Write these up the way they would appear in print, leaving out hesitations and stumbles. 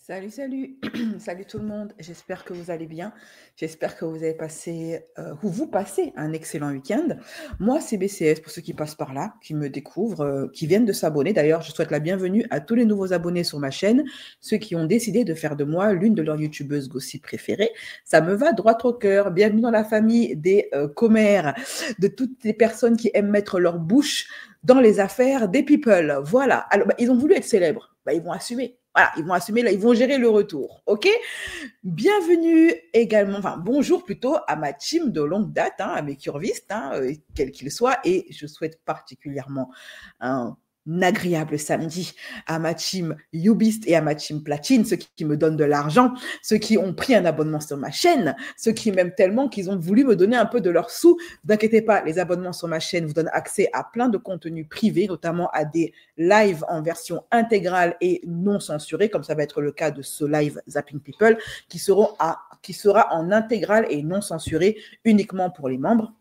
Salut, salut, salut tout le monde. J'espère que vous allez bien. J'espère que vous avez passé, ou vous passez un excellent week-end. Moi, c'est BCS pour ceux qui passent par là, qui me découvrent, qui viennent de s'abonner. D'ailleurs, je souhaite la bienvenue à tous les nouveaux abonnés sur ma chaîne, ceux qui ont décidé de faire de moi l'une de leurs youtubeuses gossip préférées. Ça me va droit au cœur. Bienvenue dans la famille des commères, de toutes les personnes qui aiment mettre leur bouche dans les affaires des people. Voilà. Alors, ils ont voulu être célèbres. Ils vont assumer. Voilà, ils vont assumer, là, ils vont gérer le retour, ok? Bienvenue également, enfin bonjour plutôt à ma team de longue date, à mes curvistes, quels qu'ils soient, et je souhaite particulièrement un agréable samedi à ma team Youbist et à ma team Platine, ceux qui me donnent de l'argent, ceux qui ont pris un abonnement sur ma chaîne, ceux qui m'aiment tellement qu'ils ont voulu me donner un peu de leurs sous. Ne vous inquiétez pas, les abonnements sur ma chaîne vous donnent accès à plein de contenus privés, notamment à des lives en version intégrale et non censurée, comme ça va être le cas de ce live Zapping People, qui sera en intégrale et non censuré uniquement pour les membres.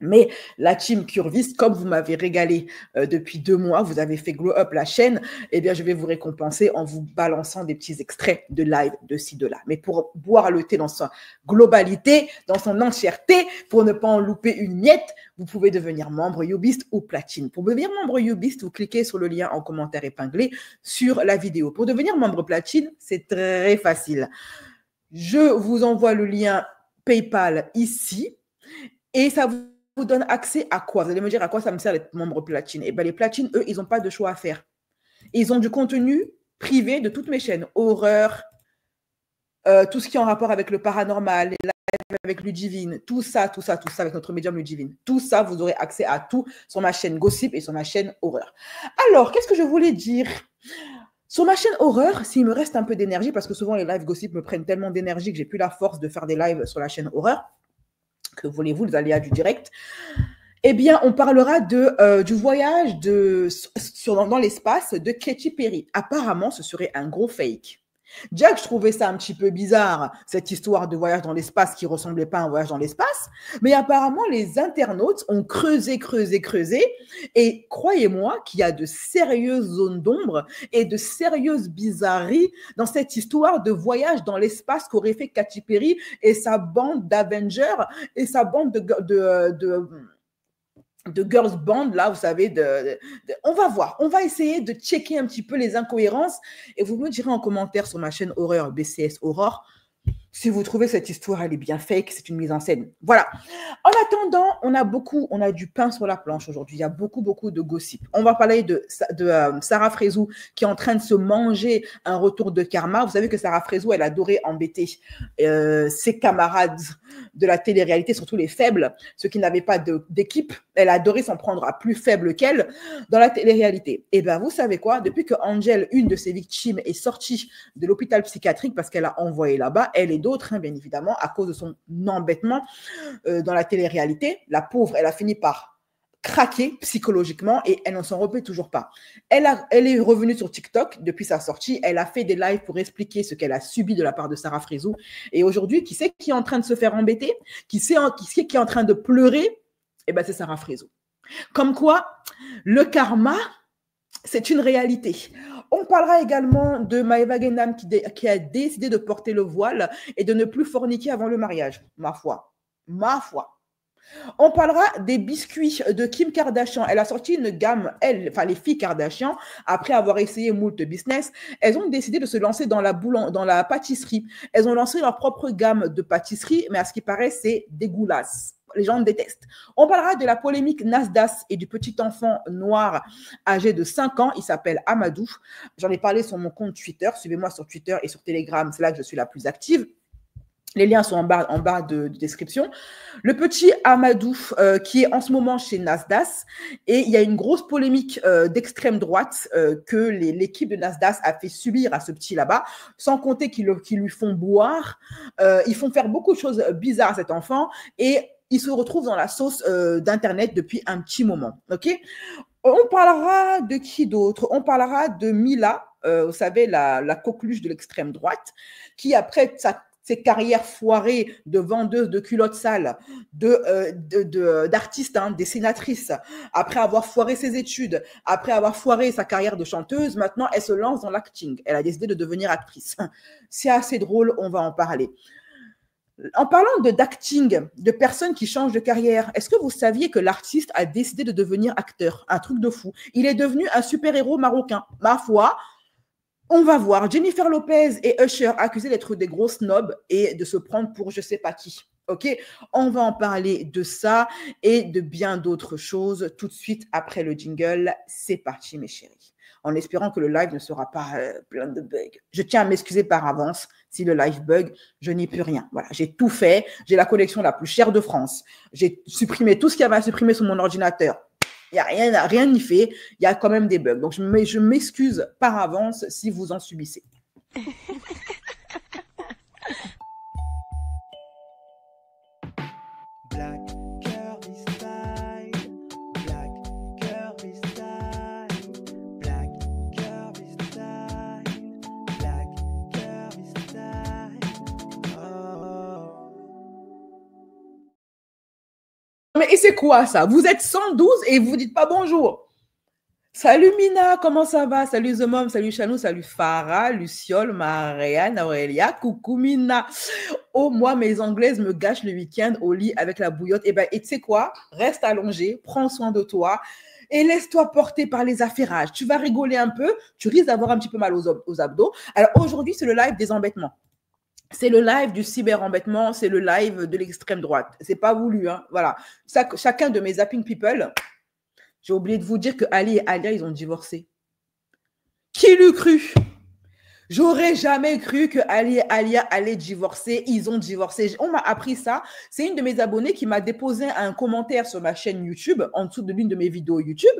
Mais la team Curvis, comme vous m'avez régalé depuis 2 mois, vous avez fait glow up la chaîne, eh bien, je vais vous récompenser en vous balançant des petits extraits de live de ci, de là. Mais pour boire le thé dans sa globalité, dans son entièreté, pour ne pas en louper une miette, vous pouvez devenir membre Youbist ou Platine. Pour devenir membre Youbist, vous cliquez sur le lien en commentaire épinglé sur la vidéo. Pour devenir membre Platine, c'est très facile. Je vous envoie le lien PayPal ici et ça vous donne accès à quoi? Vous allez me dire à quoi ça me sert d'être membre platine? Eh bien, les platines, eux, ils n'ont pas de choix à faire. Ils ont du contenu privé de toutes mes chaînes. Horreur, tout ce qui est en rapport avec le paranormal, les lives avec Ludivine, tout ça avec notre médium Ludivine. Tout ça, vous aurez accès à tout sur ma chaîne Gossip et sur ma chaîne Horreur. Alors, qu'est-ce que je voulais dire? Sur ma chaîne Horreur, s'il me reste un peu d'énergie, parce que souvent les lives Gossip me prennent tellement d'énergie que j'ai plus la force de faire des lives sur la chaîne Horreur, que voulez-vous, les aléas du direct, eh bien, on parlera du voyage dans l'espace de Katy Perry. Apparemment, ce serait un gros fake. Jack, je trouvais ça un petit peu bizarre, cette histoire de voyage dans l'espace qui ressemblait pas à un voyage dans l'espace. Mais apparemment, les internautes ont creusé. Et croyez-moi qu'il y a de sérieuses zones d'ombre et de sérieuses bizarreries dans cette histoire de voyage dans l'espace qu'aurait fait Katy Perry et sa bande d'Avengers et sa bande de girls band, là, vous savez, on va voir, on va essayer de checker un petit peu les incohérences et vous me direz en commentaire sur ma chaîne Horreur, BCS Aurore, si vous trouvez cette histoire, elle est bien fake, c'est une mise en scène. Voilà. En attendant, on a du pain sur la planche aujourd'hui. Il y a beaucoup de gossip. On va parler de Sarah Frézou qui est en train de se manger un retour de karma. Vous savez que Sarah Frézou, elle adorait embêter ses camarades de la télé-réalité, surtout les faibles, ceux qui n'avaient pas d'équipe. Elle adorait s'en prendre à plus faible qu'elle dans la télé-réalité. Et bien, vous savez quoi? Depuis que Angel, une de ses victimes, est sortie de l'hôpital psychiatrique parce qu'elle a envoyé là-bas, elle et d'autres, bien évidemment, à cause de son embêtement dans la télé-réalité. La pauvre, elle a fini par craquer psychologiquement et elle n'en s'en remet toujours pas. Elle est revenue sur TikTok depuis sa sortie. Elle a fait des lives pour expliquer ce qu'elle a subi de la part de Sarah Frézou. Et aujourd'hui, qui c'est qui est en train de se faire embêter? Qui c'est qui est en train de pleurer? Eh bien, c'est Sarah Frézou. Comme quoi, le karma, c'est une réalité. On parlera également de Maëva Guénam qui a décidé de porter le voile et de ne plus forniquer avant le mariage. Ma foi. On parlera des biscuits de Kim Kardashian. Elle a sorti une gamme, les filles Kardashian, après avoir essayé moult business, elles ont décidé de se lancer dans la pâtisserie. Elles ont lancé leur propre gamme de pâtisserie, mais à ce qui paraît, c'est dégueulasse. Les gens détestent. On parlera de la polémique Nasdaq et du petit enfant noir âgé de 5 ans. Il s'appelle Amadou. J'en ai parlé sur mon compte Twitter. Suivez-moi sur Twitter et sur Telegram. C'est là que je suis la plus active. Les liens sont en bas de description. Le petit Amadou qui est en ce moment chez Nasdaq et il y a une grosse polémique d'extrême droite que l'équipe de Nasdaq a fait subir à ce petit là-bas, sans compter qu'ils lui font boire. Ils font faire beaucoup de choses bizarres à cet enfant et il se retrouve dans la sauce d'Internet depuis un petit moment. Ok. On parlera de qui d'autre? On parlera de Mila, vous savez, la coqueluche de l'extrême droite, qui après ces carrières foirées de vendeuses de culottes sales, d'artistes, hein, des sénatrices, après avoir foiré ses études, après avoir foiré sa carrière de chanteuse, maintenant elle se lance dans l'acting. Elle a décidé de devenir actrice. C'est assez drôle, on va en parler. En parlant d'acting, de personnes qui changent de carrière, est-ce que vous saviez que l'artiste a décidé de devenir acteur? Un truc de fou. Il est devenu un super-héros marocain. Ma foi, on va voir. Jennifer Lopez et Usher accusés d'être des gros snobs et de se prendre pour je sais pas qui. Ok, on va en parler de ça et de bien d'autres choses tout de suite après le jingle. C'est parti, mes chéris. En espérant que le live ne sera pas plein de bugs. Je tiens à m'excuser par avance si le live bug, je n'y peux rien. Voilà, j'ai tout fait. J'ai la connexion la plus chère de France. J'ai supprimé tout ce qu'il y avait à supprimer sur mon ordinateur. Il n'y a rien n'y fait. Il y a quand même des bugs. Donc, je m'excuse par avance si vous en subissez. Et c'est quoi ça? Vous êtes 112 et vous dites pas bonjour. Salut Mina, comment ça va? Salut The Mom, salut Chanou, salut Farah, Luciole, Marianne, Aurélia, coucou Mina. Oh, moi, mes Anglaises me gâchent le week-end au lit avec la bouillotte. Et tu sais quoi? Reste allongé, prends soin de toi et laisse-toi porter par les affairages. Tu vas rigoler un peu, tu risques d'avoir un petit peu mal aux abdos. Alors aujourd'hui, c'est le live des embêtements. C'est le live du cyber-embêtement, c'est le live de l'extrême droite. C'est pas voulu, hein. Voilà. Chacun de mes zapping people, j'ai oublié de vous dire que Ali et Alia, ils ont divorcé. Qui l'eût cru? J'aurais jamais cru que Ali et Alia allaient divorcer. Ils ont divorcé. On m'a appris ça. C'est une de mes abonnées qui m'a déposé un commentaire sur ma chaîne YouTube, en dessous de l'une de mes vidéos YouTube.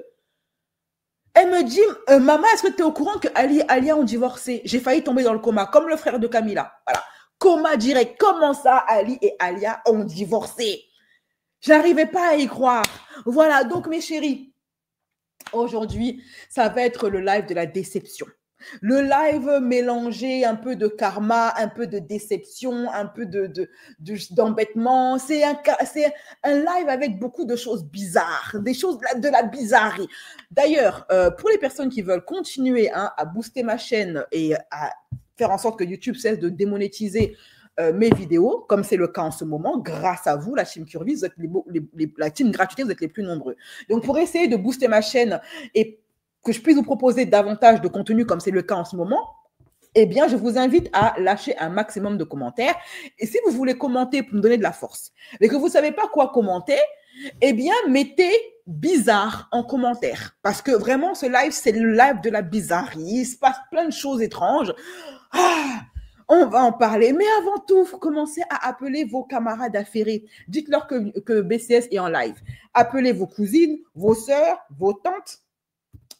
Elle me dit, maman, est-ce que tu es au courant que Ali et Alia ont divorcé? J'ai failli tomber dans le coma, comme le frère de Camilla. Voilà. Coma direct. Comment ça, Ali et Alia ont divorcé? J'arrivais pas à y croire. Voilà, donc mes chéris, aujourd'hui, ça va être le live de la déception. Le live mélangé un peu de karma, un peu de déception, un peu d'embêtement. C'est un live avec beaucoup de choses bizarres, des choses de la bizarrerie. D'ailleurs, pour les personnes qui veulent continuer à booster ma chaîne et à faire en sorte que YouTube cesse de démonétiser mes vidéos, comme c'est le cas en ce moment, grâce à vous, la team Curvy, vous êtes la team gratuité, vous êtes les plus nombreux. Donc, pour essayer de booster ma chaîne et que je puisse vous proposer davantage de contenu, comme c'est le cas en ce moment, eh bien, je vous invite à lâcher un maximum de commentaires. Et si vous voulez commenter pour me donner de la force, mais que vous ne savez pas quoi commenter, eh bien, mettez bizarre en commentaire. Parce que vraiment, ce live, c'est le live de la bizarrerie. Il se passe plein de choses étranges. On va en parler. Mais avant tout, vous commencez à appeler vos camarades affairés. Dites-leur que BCS est en live. Appelez vos cousines, vos sœurs, vos tantes,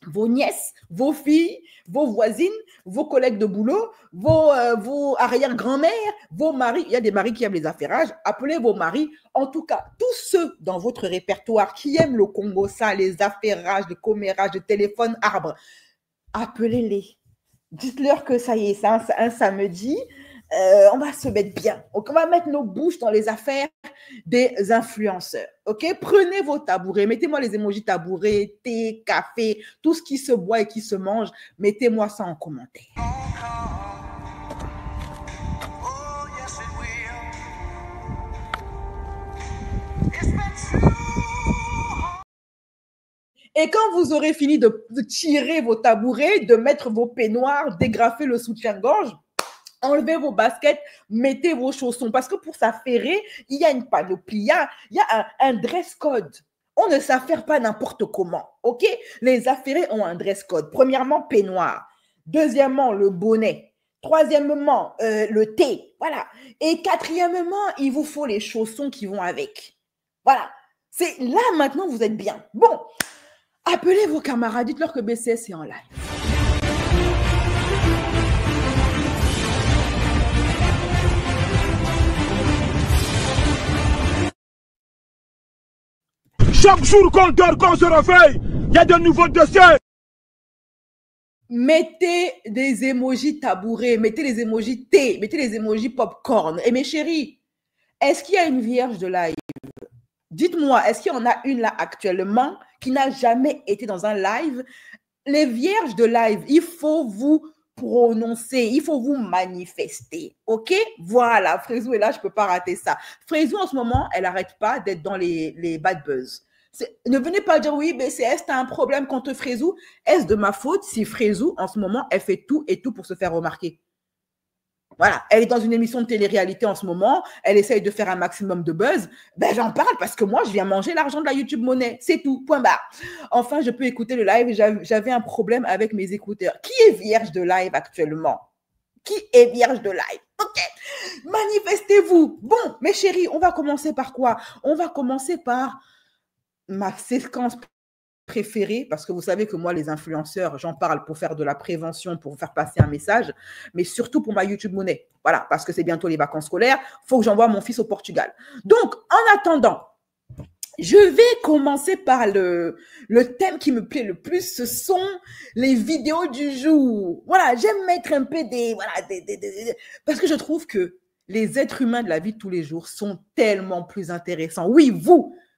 vos nièces, vos filles, vos voisines, vos collègues de boulot, vos arrière-grand-mères, vos maris. Il y a des maris qui aiment les affairages. Appelez vos maris. En tout cas, tous ceux dans votre répertoire qui aiment le Congo, ça, les affairages, les commérages, les téléphones arbres, appelez-les. Dites-leur que ça y est, c'est un samedi. On va se mettre bien. Donc, on va mettre nos bouches dans les affaires des influenceurs. OK? Prenez vos tabourets. Mettez-moi les emojis tabourets, thé, café, tout ce qui se boit et qui se mange. Mettez-moi ça en commentaire. Et quand vous aurez fini de tirer vos tabourets, de mettre vos peignoirs, dégrafer le soutien-gorge, enlevez vos baskets, mettez vos chaussons. Parce que pour s'affairer, il y a une panoplie, il y a un dress code. On ne s'affaire pas n'importe comment, OK? Les affairés ont un dress code. Premièrement, peignoir. Deuxièmement, le bonnet. Troisièmement, le thé. Voilà. Et quatrièmement, il vous faut les chaussons qui vont avec. Voilà. C'est là, maintenant, vous êtes bien. Bon. Appelez vos camarades, dites-leur que BCS est en live. Chaque jour qu'on dort, qu'on se réveille, il y a de nouveaux dossiers. mettez des émojis tabourés, mettez les émojis thé, mettez les émojis popcorn. Et mes chéris, est-ce qu'il y a une vierge de live? Dites-moi, est-ce qu'il y en a une là actuellement qui n'a jamais été dans un live? Les vierges de live, il faut vous prononcer, il faut vous manifester, ok? Voilà, Frezou est là, je ne peux pas rater ça. Frezou, en ce moment, elle n'arrête pas d'être dans les bad buzz. Ne venez pas dire, oui, BCS, tu as un problème contre Frezou. Est-ce de ma faute si Frezou, en ce moment, elle fait tout et tout pour se faire remarquer? Voilà, elle est dans une émission de télé-réalité en ce moment, elle essaye de faire un maximum de buzz. Ben, j'en parle parce que moi, je viens manger l'argent de la YouTube Monnaie. C'est tout, point barre. Enfin, je peux écouter le live. J'avais un problème avec mes écouteurs. Qui est vierge de live actuellement? Qui est vierge de live? Ok, manifestez-vous. Bon, mes chéris, on va commencer par quoi? On va commencer par ma séquence préférée, parce que vous savez que moi, les influenceurs, j'en parle pour faire de la prévention, pour faire passer un message, mais surtout pour ma YouTube Monnaie. Voilà, parce que c'est bientôt les vacances scolaires, il faut que j'envoie mon fils au Portugal. Donc, en attendant, je vais commencer par le thème qui me plaît le plus, ce sont les vidéos du jour. Voilà, j'aime mettre un peu parce que je trouve que les êtres humains de la vie de tous les jours sont tellement plus intéressants. Oui,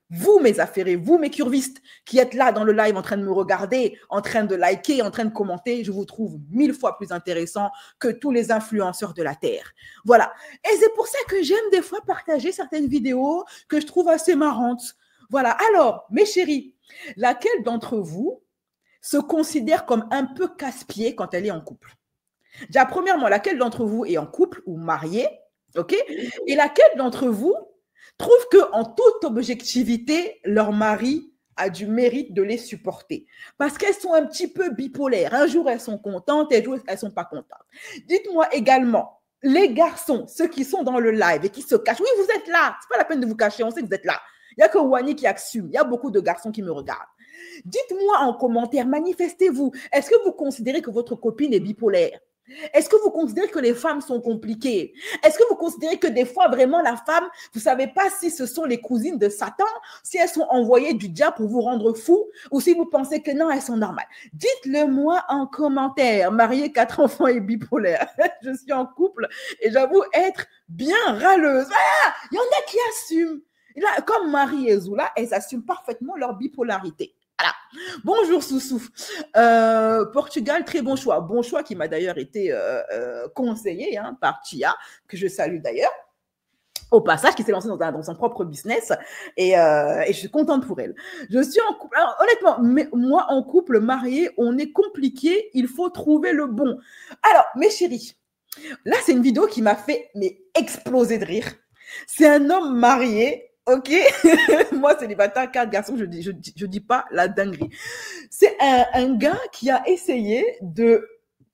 vous, mes affairés, vous, mes curvistes, qui êtes là dans le live en train de me regarder, en train de liker, en train de commenter, je vous trouve 1000 fois plus intéressant que tous les influenceurs de la Terre. Voilà. Et c'est pour ça que j'aime des fois partager certaines vidéos que je trouve assez marrantes. Voilà. Alors, mes chéris, laquelle d'entre vous se considère comme un peu casse-pied quand elle est en couple? Déjà, premièrement, laquelle d'entre vous est en couple ou mariée? OK? Et laquelle d'entre vous trouve qu'en toute objectivité, leur mari a du mérite de les supporter? Parce qu'elles sont un petit peu bipolaires. Un jour, elles sont contentes, un jour, elles ne sont pas contentes. Dites-moi également, les garçons, ceux qui sont dans le live et qui se cachent, oui, vous êtes là, ce n'est pas la peine de vous cacher, on sait que vous êtes là. Il n'y a que Wani qui assume, il y a beaucoup de garçons qui me regardent. Dites-moi en commentaire, manifestez-vous. Est-ce que vous considérez que votre copine est bipolaire? Est-ce que vous considérez que les femmes sont compliquées? Est-ce que vous considérez que des fois, vraiment, la femme, vous ne savez pas si ce sont les cousines de Satan, si elles sont envoyées du diable pour vous rendre fou, ou si vous pensez que non, elles sont normales? Dites-le moi en commentaire. Mariée, 4 enfants et bipolaire. Je suis en couple et j'avoue être bien râleuse. Voilà, il y en a qui assument. Là, comme Marie et Zoula, elles assument parfaitement leur bipolarité. Voilà. Bonjour Soussou. Portugal, très bon choix. Bon choix qui m'a d'ailleurs été conseillé par Tia, que je salue d'ailleurs, au passage, qui s'est lancée dans son propre business. Et je suis contente pour elle. Je suis en couple. Alors, honnêtement, moi, en couple, marié, on est compliqué. Il faut trouver le bon. Alors, mes chéris, là, c'est une vidéo qui m'a fait exploser de rire. C'est un homme marié. Ok, moi célibataire, 4 garçons, je dis pas la dinguerie. C'est un gars qui a essayé de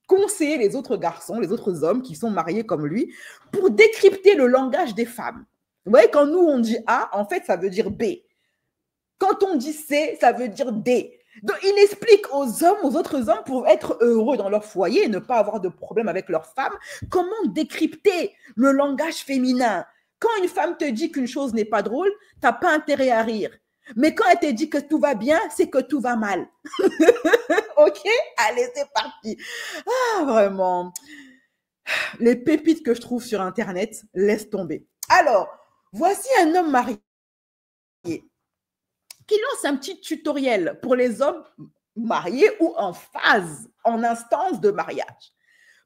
conseiller les autres garçons, les autres hommes qui sont mariés comme lui, pour décrypter le langage des femmes. Vous voyez, quand nous on dit A, en fait ça veut dire B. Quand on dit C, ça veut dire D. Donc il explique aux hommes, aux autres hommes, pour être heureux dans leur foyer et ne pas avoir de problème avec leurs femmes, comment décrypter le langage féminin. Quand une femme te dit qu'une chose n'est pas drôle, tu n'as pas intérêt à rire. Mais quand elle te dit que tout va bien, c'est que tout va mal. Ok? Allez, c'est parti. Ah, vraiment. Les pépites que je trouve sur Internet, laisse tomber. Alors, voici un homme marié qui lance un petit tutoriel pour les hommes mariés ou en phase, en instance de mariage,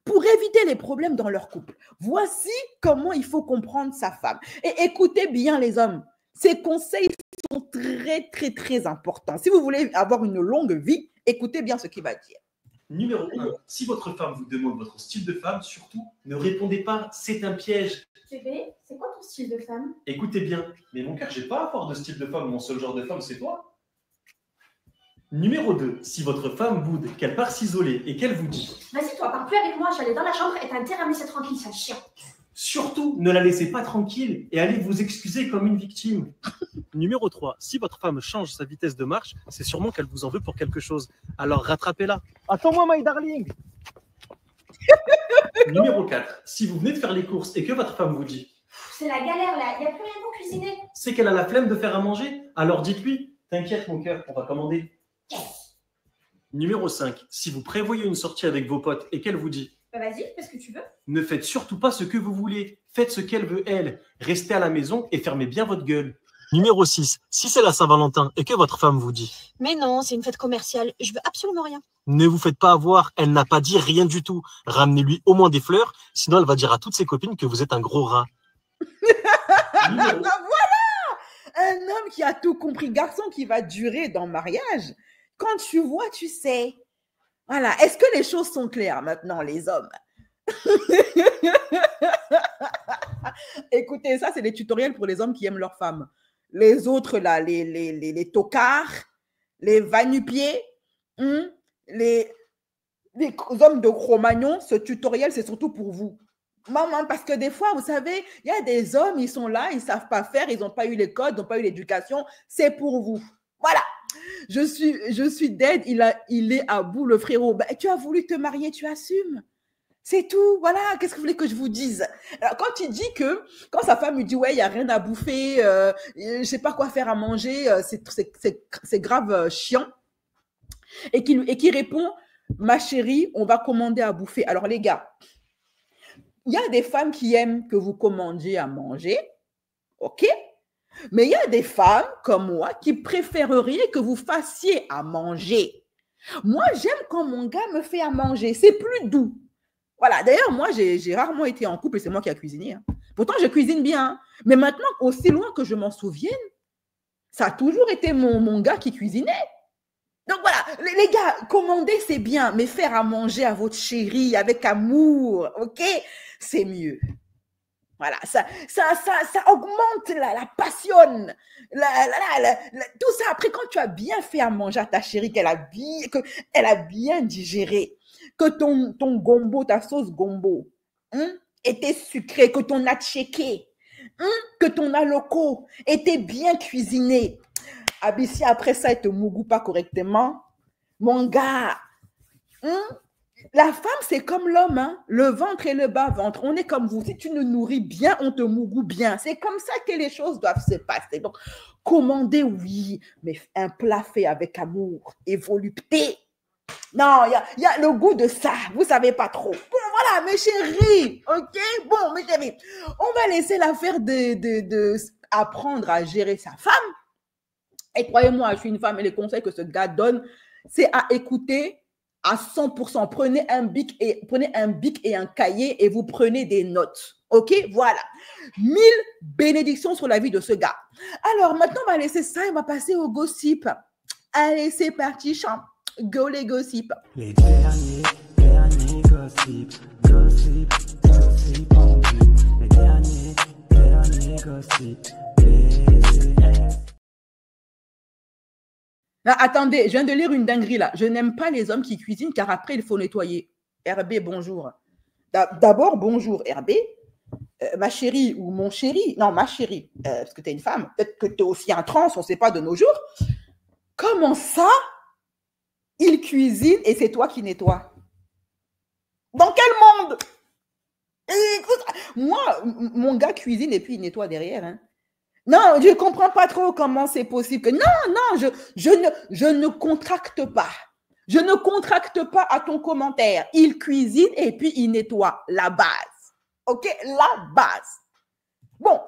pour éviter les problèmes dans leur couple. Voici comment il faut comprendre sa femme. Et écoutez bien les hommes, ces conseils sont très, très, très importants. Si vous voulez avoir une longue vie, écoutez bien ce qu'il va dire. Numéro 1, si votre femme vous demande votre style de femme, surtout, ne répondez pas « c'est un piège ». Bébé, c'est quoi ton style de femme? Écoutez bien, mais mon cœur, j'ai pas à avoir de style de femme, mon seul genre de femme, c'est toi. Numéro 2, si votre femme boude, qu'elle part s'isoler et qu'elle vous dit « Vas-y toi, pars plus avec moi, j'allais dans la chambre et t'as intérêt à me laisser tranquille, ça chien ». Surtout, ne la laissez pas tranquille et allez vous excuser comme une victime. Numéro 3, si votre femme change sa vitesse de marche, c'est sûrement qu'elle vous en veut pour quelque chose. Alors rattrapez-la. Attends-moi, my darling. Numéro 4, si vous venez de faire les courses et que votre femme vous dit « C'est la galère là, il n'y a plus rien pour cuisiner ». C'est qu'elle a la flemme de faire à manger. Alors dites-lui « T'inquiète mon cœur, on va commander ». Numéro 5, si vous prévoyez une sortie avec vos potes et qu'elle vous dit Bah vas-y, fais ce que tu veux. ne faites surtout pas ce que vous voulez, faites ce qu'elle veut elle, restez à la maison et fermez bien votre gueule. Numéro 6, si c'est la Saint-Valentin et que votre femme vous dit Mais non, c'est une fête commerciale, je veux absolument rien. ne vous faites pas avoir, elle n'a pas dit rien du tout. Ramenez-lui au moins des fleurs, sinon elle va dire à toutes ses copines que vous êtes un gros rat. Numéro... Un homme qui a tout compris, garçon qui va durer dans le mariage. Quand tu vois, tu sais. Voilà. Est-ce que les choses sont claires maintenant, les hommes? Écoutez, ça, c'est des tutoriels pour les hommes qui aiment leurs femmes. Les autres, là, les tocards, les va-nu-pieds, les hommes de Cro-Magnon, ce tutoriel, c'est surtout pour vous. Maman, parce que des fois, vous savez, il y a des hommes, ils sont là, ils ne savent pas faire, ils n'ont pas eu les codes, ils n'ont pas eu l'éducation. C'est pour vous. Voilà. Je suis dead, il est à bout, le frérot. Ben, tu as voulu te marier, tu assumes. C'est tout. Voilà. Qu'est-ce que vous voulez que je vous dise? Alors, quand il dit que, quand sa femme lui dit, ouais, il n'y a rien à bouffer, je ne sais pas quoi faire à manger, c'est grave chiant. Et qu'il répond, ma chérie, on va commander à bouffer. Alors, les gars, il y a des femmes qui aiment que vous commandiez à manger, ok? Mais il y a des femmes comme moi qui préféreraient que vous fassiez à manger. Moi, j'aime quand mon gars me fait à manger. C'est plus doux. Voilà. D'ailleurs, moi, j'ai rarement été en couple et c'est moi qui ai cuisiné. Hein. Pourtant, je cuisine bien. Hein. Mais maintenant, aussi loin que je m'en souvienne, ça a toujours été mon gars qui cuisinait. Donc voilà, les gars, commander c'est bien, mais faire à manger à votre chérie avec amour, ok, c'est mieux. Voilà, ça augmente la passion, tout ça. Après, quand tu as bien fait à manger à ta chérie, qu'elle a bien digéré, que ton gombo, ta sauce gombo, était sucrée, que ton atchéké, que ton aloko était bien cuisiné. Abissi, après ça, elle te mougou pas correctement. Mon gars, la femme, c'est comme l'homme, hein? Le ventre et le bas-ventre. On est comme vous. Si tu nous nourris bien, on te mougou bien. C'est comme ça que les choses doivent se passer. Donc, commander, oui, mais un plat fait avec amour et volupté. Non, il y a le goût de ça. Vous savez pas trop. Bon, voilà, mes chéris. OK? Bon, mes chéris. On va laisser l'affaire de apprendre à gérer sa femme. Et croyez-moi, je suis une femme et les conseils que ce gars donne, c'est à écouter à 100%. Prenez un bic et un cahier et vous prenez des notes. OK? Voilà. 1000 bénédictions sur la vie de ce gars. Alors, maintenant, on va laisser ça et on va passer au gossip. Allez, c'est parti, chant. Go les gossips. Les derniers gossips, gossip en vue. Les derniers gossips, Ah, attendez, je viens de lire une dinguerie là. Je n'aime pas les hommes qui cuisinent car après il faut nettoyer. RB, bonjour. D'abord, bonjour RB. Ma chérie ou mon chéri, non, ma chérie, parce que tu es une femme, peut-être que tu es aussi un trans, on ne sait pas de nos jours. Comment ça, il cuisine et c'est toi qui nettoies? Dans quel monde? Écoute, moi, mon gars cuisine et puis il nettoie derrière. Hein. Non, je ne comprends pas trop comment c'est possible que... Non, je ne contracte pas. Je ne contracte pas à ton commentaire. Il cuisine et puis il nettoie la base. OK? La base. Bon,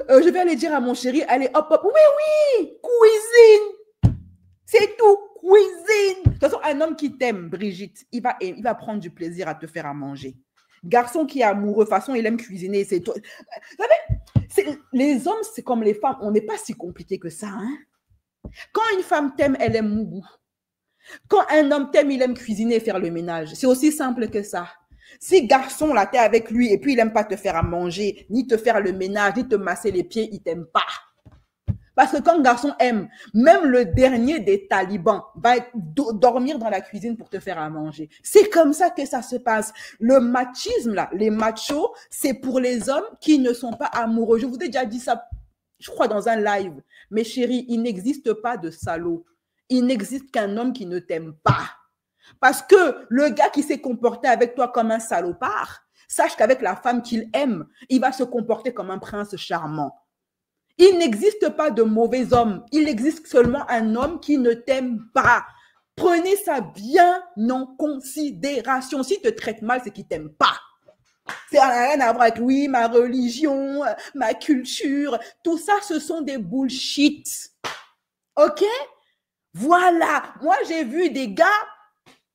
je vais aller dire à mon chéri, allez, hop, hop. Oui, cuisine. C'est tout, cuisine. De toute façon, un homme qui t'aime, Brigitte, il va prendre du plaisir à te faire à manger. Garçon qui est amoureux, de toute façon, il aime cuisiner. C'est toi. Vous savez, les hommes, c'est comme les femmes. On n'est pas si compliqué que ça. Hein? Quand une femme t'aime, elle aime mougou. Quand un homme t'aime, il aime cuisiner et faire le ménage. C'est aussi simple que ça. Si garçon, là, t'es avec lui et puis il n'aime pas te faire à manger, ni te faire le ménage, ni te masser les pieds, il t'aime pas. Parce que quand garçon aime, même le dernier des talibans va dormir dans la cuisine pour te faire à manger. C'est comme ça que ça se passe. Le machisme, là, les machos, c'est pour les hommes qui ne sont pas amoureux. Je vous ai déjà dit ça, je crois, dans un live. Mes chéris, il n'existe pas de salaud. Il n'existe qu'un homme qui ne t'aime pas. Parce que le gars qui s'est comporté avec toi comme un salopard, sache qu'avec la femme qu'il aime, il va se comporter comme un prince charmant. Il n'existe pas de mauvais homme. Il existe seulement un homme qui ne t'aime pas. Prenez ça bien en considération. S'il te traite mal, c'est qu'il ne t'aime pas. Ça n'a rien à voir avec, oui, ma religion, ma culture. Tout ça, ce sont des bullshit. OK? Voilà. Moi, j'ai vu des gars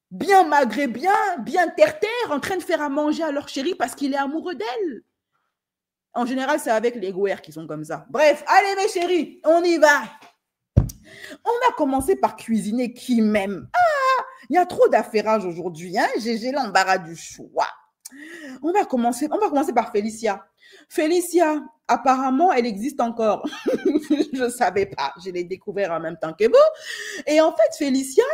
bien magrés, bien terre-terre, en train de faire à manger à leur chérie parce qu'il est amoureux d'elle. En général, c'est avec les gouères qui sont comme ça. Bref, allez mes chéris, on y va. On va commencer par cuisiner qui m'aime. Ah, il y a trop d'affairage aujourd'hui. Hein? J'ai l'embarras du choix. On va commencer par Félicia. Félicia, apparemment, elle existe encore. Je ne savais pas. Je l'ai découvert en même temps que vous. Et en fait, Félicia,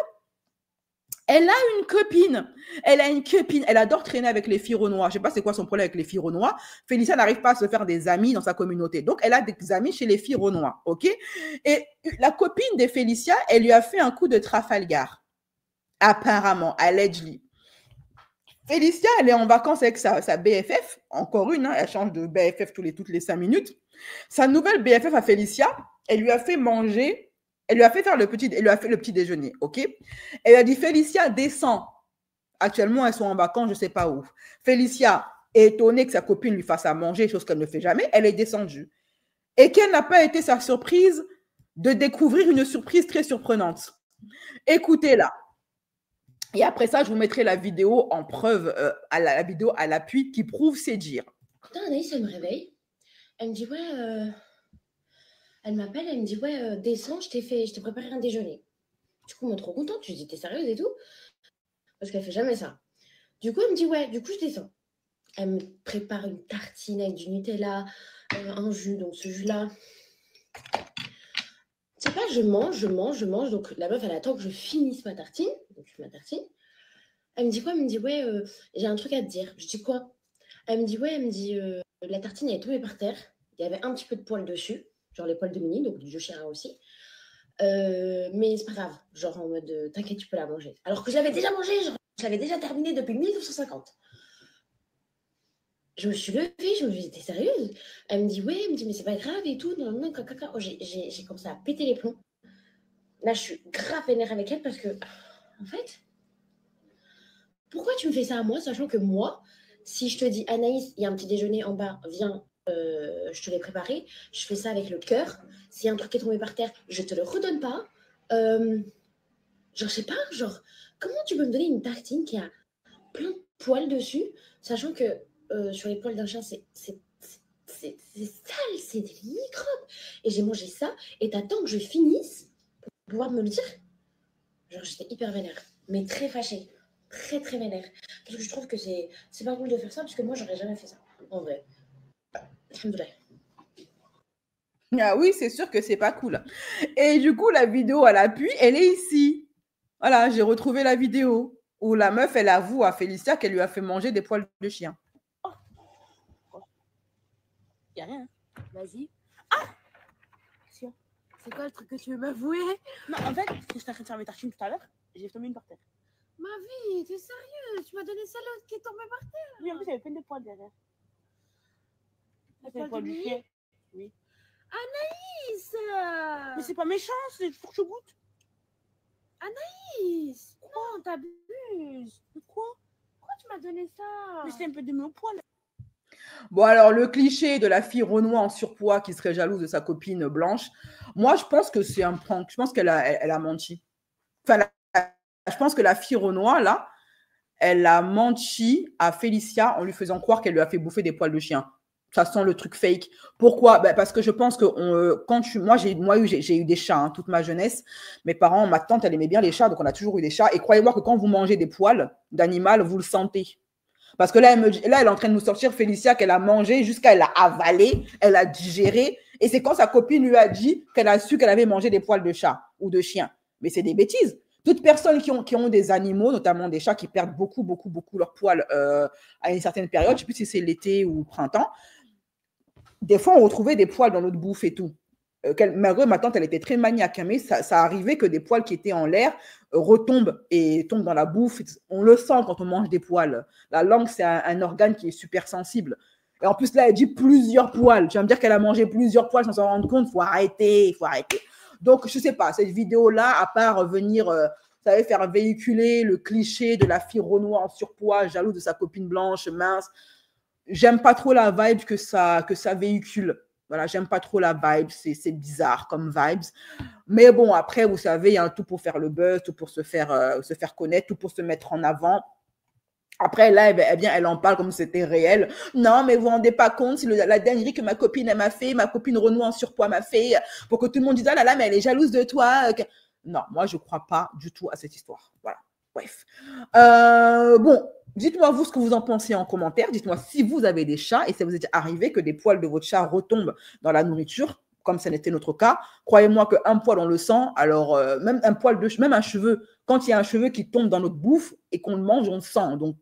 elle a une copine. Elle adore traîner avec les filles renois. Je ne sais pas c'est quoi son problème avec les filles renois. Félicia n'arrive pas à se faire des amis dans sa communauté. Donc, elle a des amis chez les filles renois. OK? Et la copine de Félicia, elle lui a fait un coup de Trafalgar. Apparemment, allegedly. Félicia, elle est en vacances avec sa BFF. Encore une, hein, elle change de BFF toutes les 5 minutes. Sa nouvelle BFF à Félicia, elle lui a fait manger. Elle lui a fait le petit déjeuner, OK? Elle a dit, Félicia, descends. Actuellement, elles sont en vacances, je ne sais pas où. Félicia est étonnée que sa copine lui fasse à manger, chose qu'elle ne fait jamais. Elle est descendue. Et quelle n'a pas été sa surprise de découvrir une surprise très surprenante. Écoutez-la. Et après ça, je vous mettrai la vidéo en preuve, la vidéo à l'appui qui prouve ses dires. Putain, Anaïs, elle me réveille. Elle me dit, ouais... Elle m'appelle, elle me dit, ouais, descends, je t'ai préparé un déjeuner. Du coup, moi, trop contente. Je lui dis, t'es sérieuse et tout? Parce qu'elle fait jamais ça. Du coup, elle me dit, ouais, du coup, je descends. Elle me prépare une tartine avec du Nutella, un jus. Donc, ce jus-là, c'est pas, je mange. Donc, la meuf, elle attend que je finisse ma tartine. Donc, je fais ma tartine. Elle me dit quoi? Elle me dit, ouais, j'ai un truc à te dire. Je dis quoi? Elle me dit, ouais, la tartine, elle est tombée par terre. Il y avait un petit peu de poils dessus. Genre les poils de Mini, donc du chien aussi. Mais c'est pas grave. Genre en mode, t'inquiète, tu peux la manger. Alors que je l'avais déjà mangée, je l'avais déjà terminée depuis 1950. Je me suis levée, je me suis dit, t'es sérieuse? Elle me dit, ouais, mais c'est pas grave et tout. Non, caca. Oh, j'ai commencé à péter les plombs. Là, je suis grave vénère avec elle parce que, en fait, pourquoi tu me fais ça à moi, sachant que moi, si je te dis, Anaïs, il y a un petit déjeuner en bas, viens, je te l'ai préparé, je fais ça avec le cœur. S'il y a un truc qui est tombé par terre, je te le redonne pas. Genre, je sais pas, genre, comment tu peux me donner une tartine qui a plein de poils dessus, sachant que sur les poils d'un chien, c'est sale, c'est des microbes. Et j'ai mangé ça, et t'attends que je finisse pour pouvoir me le dire. Genre, j'étais hyper vénère, mais très fâchée, très vénère. Parce que je trouve que c'est pas cool de faire ça, parce que moi, j'aurais jamais fait ça, en vrai. Ah oui, c'est sûr que c'est pas cool. Et du coup, la vidéo à l'appui, elle est ici. Voilà, j'ai retrouvé la vidéo où la meuf, elle avoue à Félicia qu'elle lui a fait manger des poils de chien. Y'a rien. Vas-y. Ah! C'est quoi le truc que tu veux m'avouer? Non, en fait, j'étais en train de faire mes tartines tout à l'heure, j'ai tombé une par terre. Ma vie, t'es sérieuse? Tu m'as donné celle-là qui est tombée par terre? Oui, en plus, il y avait plein de poils derrière. Les poils du chien? Oui. Anaïs! Mais c'est pas méchant, c'est pour que je goûte. Anaïs! Quoi? Non, t'abuses. De quoi? Pourquoi tu m'as donné ça? Mais c'est un peu de mon poil. Bon, alors, le cliché de la fille renois en surpoids qui serait jalouse de sa copine blanche, moi, je pense que c'est un prank. Je pense qu'elle a menti. Enfin, je pense que la fille renois, là, elle a menti à Félicia en lui faisant croire qu'elle lui a fait bouffer des poils de chien. Ça sent le truc fake. Pourquoi? Parce que je pense que moi, j'ai eu des chats hein, toute ma jeunesse. Mes parents, ma tante, elle aimait bien les chats, donc on a toujours eu des chats. Et croyez-moi que quand vous mangez des poils d'animal, vous le sentez. Parce que là, elle est en train de nous sortir Félicia qu'elle a mangé jusqu'à elle a avalé, elle a digéré. Et c'est quand sa copine lui a dit qu'elle a su qu'elle avait mangé des poils de chat ou de chien. Mais c'est des bêtises. Toutes personnes qui ont des animaux, notamment des chats qui perdent beaucoup leurs poils à une certaine période, je ne sais plus si c'est l'été ou le printemps, des fois, on retrouvait des poils dans notre bouffe et tout. Malgré ma tante, elle était très maniaque, mais ça arrivait que des poils qui étaient en l'air retombent et tombent dans la bouffe. On le sent quand on mange des poils. La langue, c'est un organe qui est super sensible. Et en plus, là, elle dit plusieurs poils. Tu vas me dire qu'elle a mangé plusieurs poils sans s'en rendre compte. Il faut arrêter. Donc, je ne sais pas, cette vidéo-là, à part venir savez, faire véhiculer le cliché de la fille Renoir en surpoids, jalouse de sa copine blanche, mince. J'aime pas trop la vibe que ça véhicule. Voilà, j'aime pas trop la vibe, c'est bizarre comme vibes. Mais bon, après, vous savez, il y a un tout pour faire le buzz, tout pour se faire connaître, tout pour se mettre en avant. Après, là, eh bien, elle en parle comme si c'était réel. Non, mais vous vous rendez pas compte, si la dinguerie que ma copine, elle m'a fait, ma copine Renoir en surpoids m'a fait, pour que tout le monde dise, ah là là, mais elle est jalouse de toi. Non, moi, je crois pas du tout à cette histoire. Voilà, bref. Bon, dites-moi vous ce que vous en pensez en commentaire. Dites-moi si vous avez des chats et si vous est arrivé que des poils de votre chat retombent dans la nourriture, comme ça n'était notre cas. Croyez-moi qu'un poil, on le sent. Alors, même un poil même un cheveu, quand il y a un cheveu qui tombe dans notre bouffe et qu'on le mange, on le sent. Donc,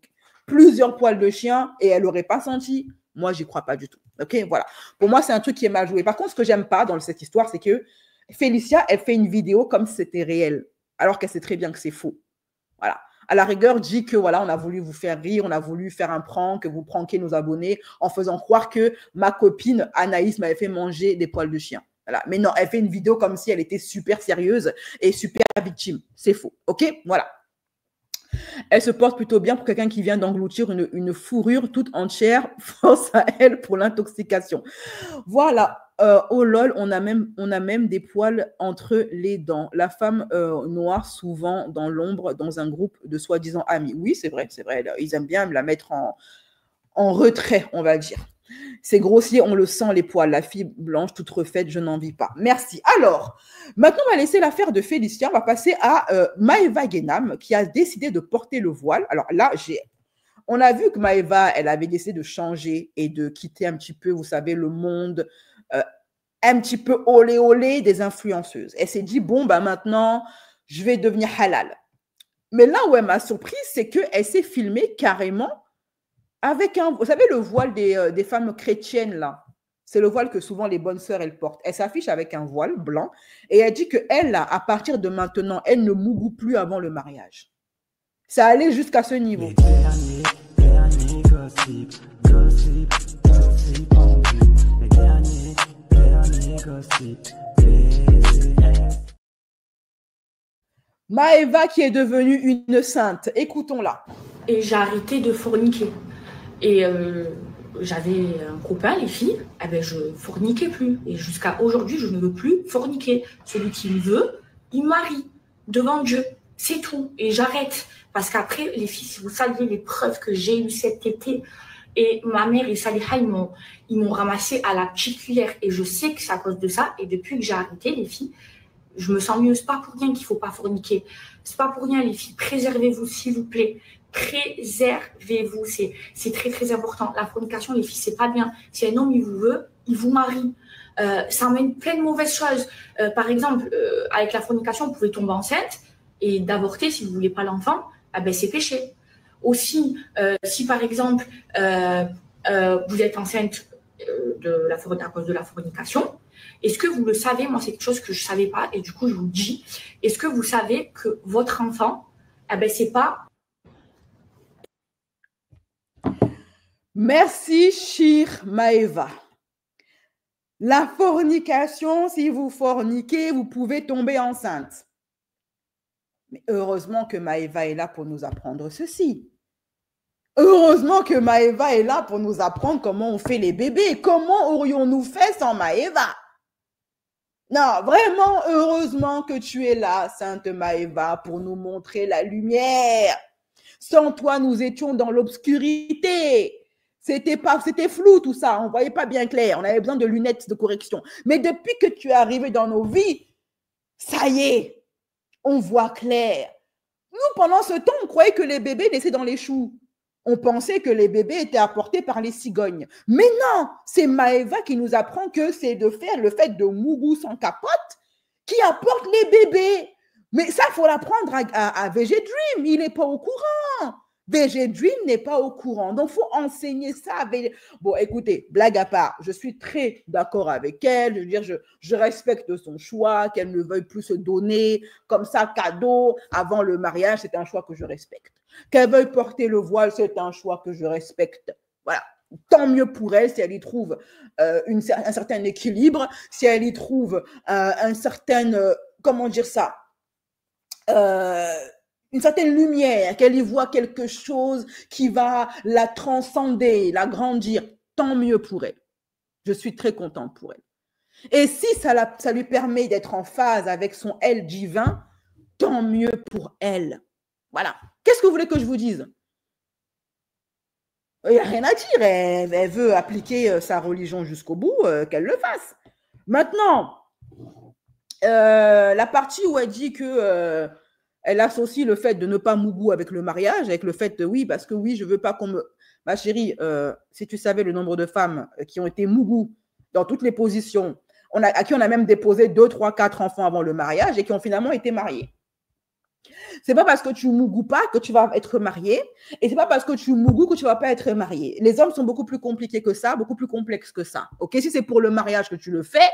plusieurs poils de chien et elle n'aurait pas senti. Moi, j'y crois pas du tout. OK, voilà. Pour moi, c'est un truc qui est mal joué. Par contre, ce que j'aime pas dans cette histoire, c'est que Félicia, elle fait une vidéo comme si c'était réel, alors qu'elle sait très bien que c'est faux. Voilà. À la rigueur, dit que voilà, on a voulu vous faire rire, on a voulu faire un prank, que vous pranquez nos abonnés en faisant croire que ma copine Anaïs m'avait fait manger des poils de chien. Voilà. Mais non, elle fait une vidéo comme si elle était super sérieuse et super victime. C'est faux. OK? Voilà. Elle se porte plutôt bien pour quelqu'un qui vient d'engloutir une fourrure toute entière. Force à elle pour l'intoxication. Voilà. Oh lol, on a même des poils entre les dents. La femme noire, souvent dans l'ombre, dans un groupe de soi-disant amis. Oui, c'est vrai, c'est vrai. Ils aiment bien la mettre en retrait, on va dire. C'est grossier, on le sent, les poils. La fille blanche, toute refaite, je n'en vis pas. Merci. Alors, maintenant, on va laisser l'affaire de Félicia. On va passer à Maëva Guénam, qui a décidé de porter le voile. Alors là, on a vu que Maëva, elle avait décidé de changer et de quitter un petit peu, vous savez, le monde un petit peu olé olé des influenceuses. Elle s'est dit, bon, bah maintenant, je vais devenir halal. Mais là où elle m'a surprise, c'est qu'elle s'est filmée carrément avec vous savez, le voile des femmes chrétiennes, là. C'est le voile que souvent les bonnes sœurs, elles portent. Elle s'affiche avec un voile blanc et elle dit qu'elle, là, à partir de maintenant, elle ne mougou plus avant le mariage. Ça allait jusqu'à ce niveau. Les derniers gossip en vue. Les derniers gossip. Maëva qui est devenue une sainte. Écoutons-la. Et j'ai arrêté de forniquer. Et j'avais un copain, les filles, eh ben je forniquais plus. Et jusqu'à aujourd'hui, je ne veux plus forniquer. Celui qui me veut, il marie devant Dieu. C'est tout. Et j'arrête. Parce qu'après, les filles, si vous saviez les preuves que j'ai eues cet été, et ma mère et Saliha, ils m'ont ramassé à la petite cuillère. Et je sais que c'est à cause de ça. Et depuis que j'ai arrêté, les filles, je me sens mieux. C'est pas pour rien qu'il ne faut pas forniquer. C'est pas pour rien, les filles. Préservez-vous, s'il vous plaît. Préservez-vous, c'est très très important. La fornication, les filles, c'est pas bien. Si un homme il vous veut, il vous marie. Ça emmène plein de mauvaises choses. Par exemple, avec la fornication, vous pouvez tomber enceinte et d'avorter si vous voulez pas l'enfant, ben c'est péché. Aussi, si par exemple vous êtes enceinte à cause de la fornication, est-ce que vous le savez? Moi, c'est quelque chose que je savais pas et du coup je vous le dis. Est-ce que vous savez que votre enfant, ben c'est pas... Merci, chère Maëva. La fornication, si vous forniquez, vous pouvez tomber enceinte. Mais heureusement que Maëva est là pour nous apprendre ceci. Heureusement que Maëva est là pour nous apprendre comment on fait les bébés. Comment aurions-nous fait sans Maëva? Non, vraiment, heureusement que tu es là, Sainte Maëva, pour nous montrer la lumière. Sans toi, nous étions dans l'obscurité. C'était flou tout ça, on ne voyait pas bien clair, on avait besoin de lunettes de correction. Mais depuis que tu es arrivé dans nos vies, ça y est, on voit clair. Nous, pendant ce temps, on croyait que les bébés naissaient dans les choux. On pensait que les bébés étaient apportés par les cigognes. Mais non, c'est Maëva qui nous apprend que c'est de faire le fait de mougou sans capote qui apporte les bébés. Mais ça, il faut l'apprendre à VG Dream, il n'est pas au courant. VG Dream n'est pas au courant. Donc, il faut enseigner ça. Bon, écoutez, blague à part, je suis très d'accord avec elle. Je veux dire, je respecte son choix, qu'elle ne veuille plus se donner comme ça, cadeau, avant le mariage. C'est un choix que je respecte. Qu'elle veuille porter le voile, c'est un choix que je respecte. Voilà. Tant mieux pour elle si elle y trouve un certain équilibre, si elle y trouve un certain, comment dire ça, une certaine lumière, qu'elle y voit quelque chose qui va la transcender, la grandir, tant mieux pour elle. Je suis très contente pour elle. Et si ça lui permet d'être en phase avec son elle divin, tant mieux pour elle. Voilà. Qu'est-ce que vous voulez que je vous dise? Il n'y a rien à dire. Elle veut appliquer sa religion jusqu'au bout, qu'elle le fasse. Maintenant, la partie où elle dit que elle associe le fait de ne pas mougou avec le mariage, avec le fait de oui, parce que oui, je ne veux pas qu'on me... Ma chérie, si tu savais le nombre de femmes qui ont été mougou dans toutes les positions, à qui on a même déposé 2, 3, 4 enfants avant le mariage et qui ont finalement été mariés. C'est pas parce que tu mougou pas que tu vas être marié, et c'est pas parce que tu mougou que tu vas pas être marié. Les hommes sont beaucoup plus compliqués que ça, beaucoup plus complexes que ça. Ok, si c'est pour le mariage que tu le fais,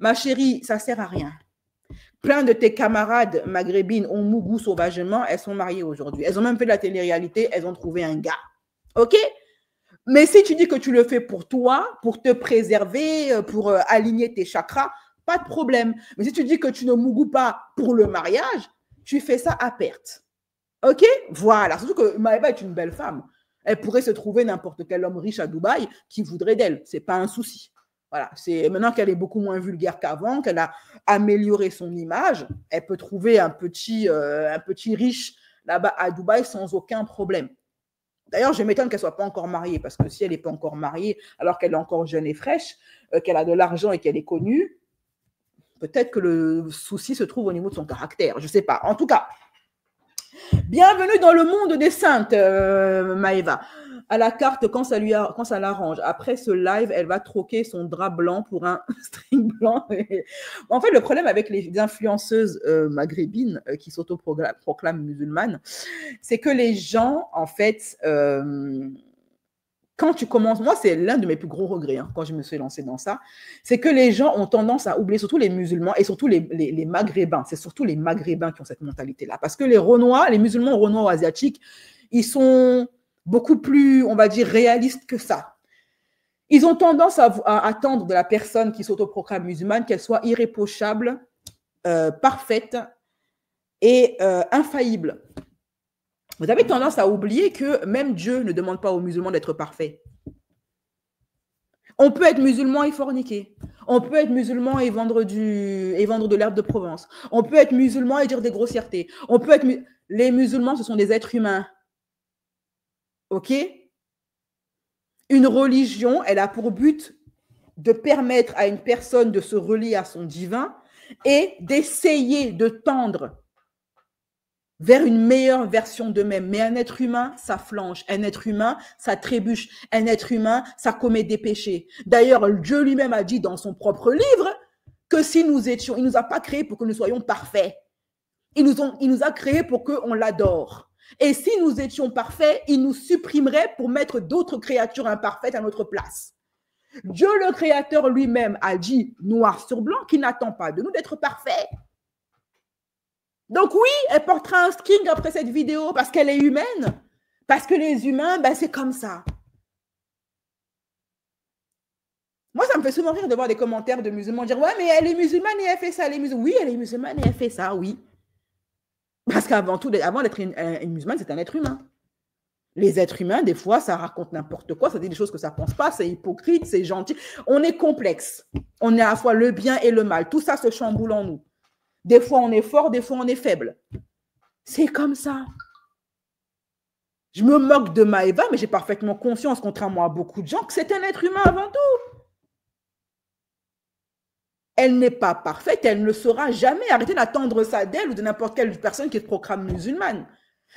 ma chérie, ça sert à rien. Plein de tes camarades maghrébines ont mougou sauvagement, elles sont mariées aujourd'hui. Elles ont même fait de la télé-réalité, elles ont trouvé un gars. Ok? Mais si tu dis que tu le fais pour toi, pour te préserver, pour aligner tes chakras, pas de problème. Mais si tu dis que tu ne mougou pas pour le mariage, tu fais ça à perte. Ok? Voilà. Surtout que Maëva est une belle femme. Elle pourrait se trouver n'importe quel homme riche à Dubaï qui voudrait d'elle. Ce n'est pas un souci. Voilà. C'est maintenant qu'elle est beaucoup moins vulgaire qu'avant, qu'elle a amélioré son image, elle peut trouver un petit riche là-bas à Dubaï sans aucun problème. D'ailleurs, je m'étonne qu'elle ne soit pas encore mariée, parce que si elle n'est pas encore mariée, alors qu'elle est encore jeune et fraîche, qu'elle a de l'argent et qu'elle est connue, peut-être que le souci se trouve au niveau de son caractère. Je ne sais pas. En tout cas, bienvenue dans le monde des saintes, Maëva. À la carte, quand ça l'arrange. Après ce live, elle va troquer son drap blanc pour un string blanc. En fait, le problème avec les influenceuses maghrébines qui s'autoproclament musulmanes, c'est que les gens, en fait, quand tu commences, moi, c'est l'un de mes plus gros regrets quand je me suis lancée dans ça, c'est que les gens ont tendance à oublier, surtout les musulmans et surtout les maghrébins. C'est surtout les maghrébins qui ont cette mentalité-là. Parce que les musulmans renois ou asiatiques, ils sont beaucoup plus, on va dire, réalistes que ça. Ils ont tendance à attendre de la personne qui s'autoproclame musulmane qu'elle soit irréprochable, parfaite et infaillible. Vous avez tendance à oublier que même Dieu ne demande pas aux musulmans d'être parfaits. On peut être musulman et forniquer. On peut être musulman et vendre de l'herbe de Provence. On peut être musulman et dire des grossièretés. Les musulmans, ce sont des êtres humains. OK? Une religion, elle a pour but de permettre à une personne de se relier à son divin et d'essayer de tendre vers une meilleure version d'eux-mêmes. Mais un être humain, ça flanche. Un être humain, ça trébuche. Un être humain, ça commet des péchés. D'ailleurs, Dieu lui-même a dit dans son propre livre que si nous étions, il ne nous a pas créés pour que nous soyons parfaits. Il nous a créés pour qu'on l'adore. Et si nous étions parfaits, il nous supprimerait pour mettre d'autres créatures imparfaites à notre place. Dieu le Créateur lui-même a dit, noir sur blanc, qu'il n'attend pas de nous d'être parfaits. Donc oui, elle portera un string après cette vidéo parce qu'elle est humaine. Parce que les humains, ben, c'est comme ça. Moi, ça me fait souvent rire de voir des commentaires de musulmans dire « Ouais, mais elle est musulmane et elle fait ça. » Oui, elle est musulmane et elle fait ça, oui. Parce qu'avant tout, avant d'être une musulmane, c'est un être humain. Les êtres humains, des fois, ça raconte n'importe quoi, ça dit des choses que ça ne pense pas, c'est hypocrite, c'est gentil. On est complexe. On est à la fois le bien et le mal. Tout ça se chamboule en nous. Des fois, on est fort, des fois, on est faible. C'est comme ça. Je me moque de Maëva, mais j'ai parfaitement conscience, contrairement à beaucoup de gens, que c'est un être humain avant tout. Elle n'est pas parfaite, elle ne le sera jamais. Arrêtez d'attendre ça d'elle ou de n'importe quelle personne qui se proclame musulmane.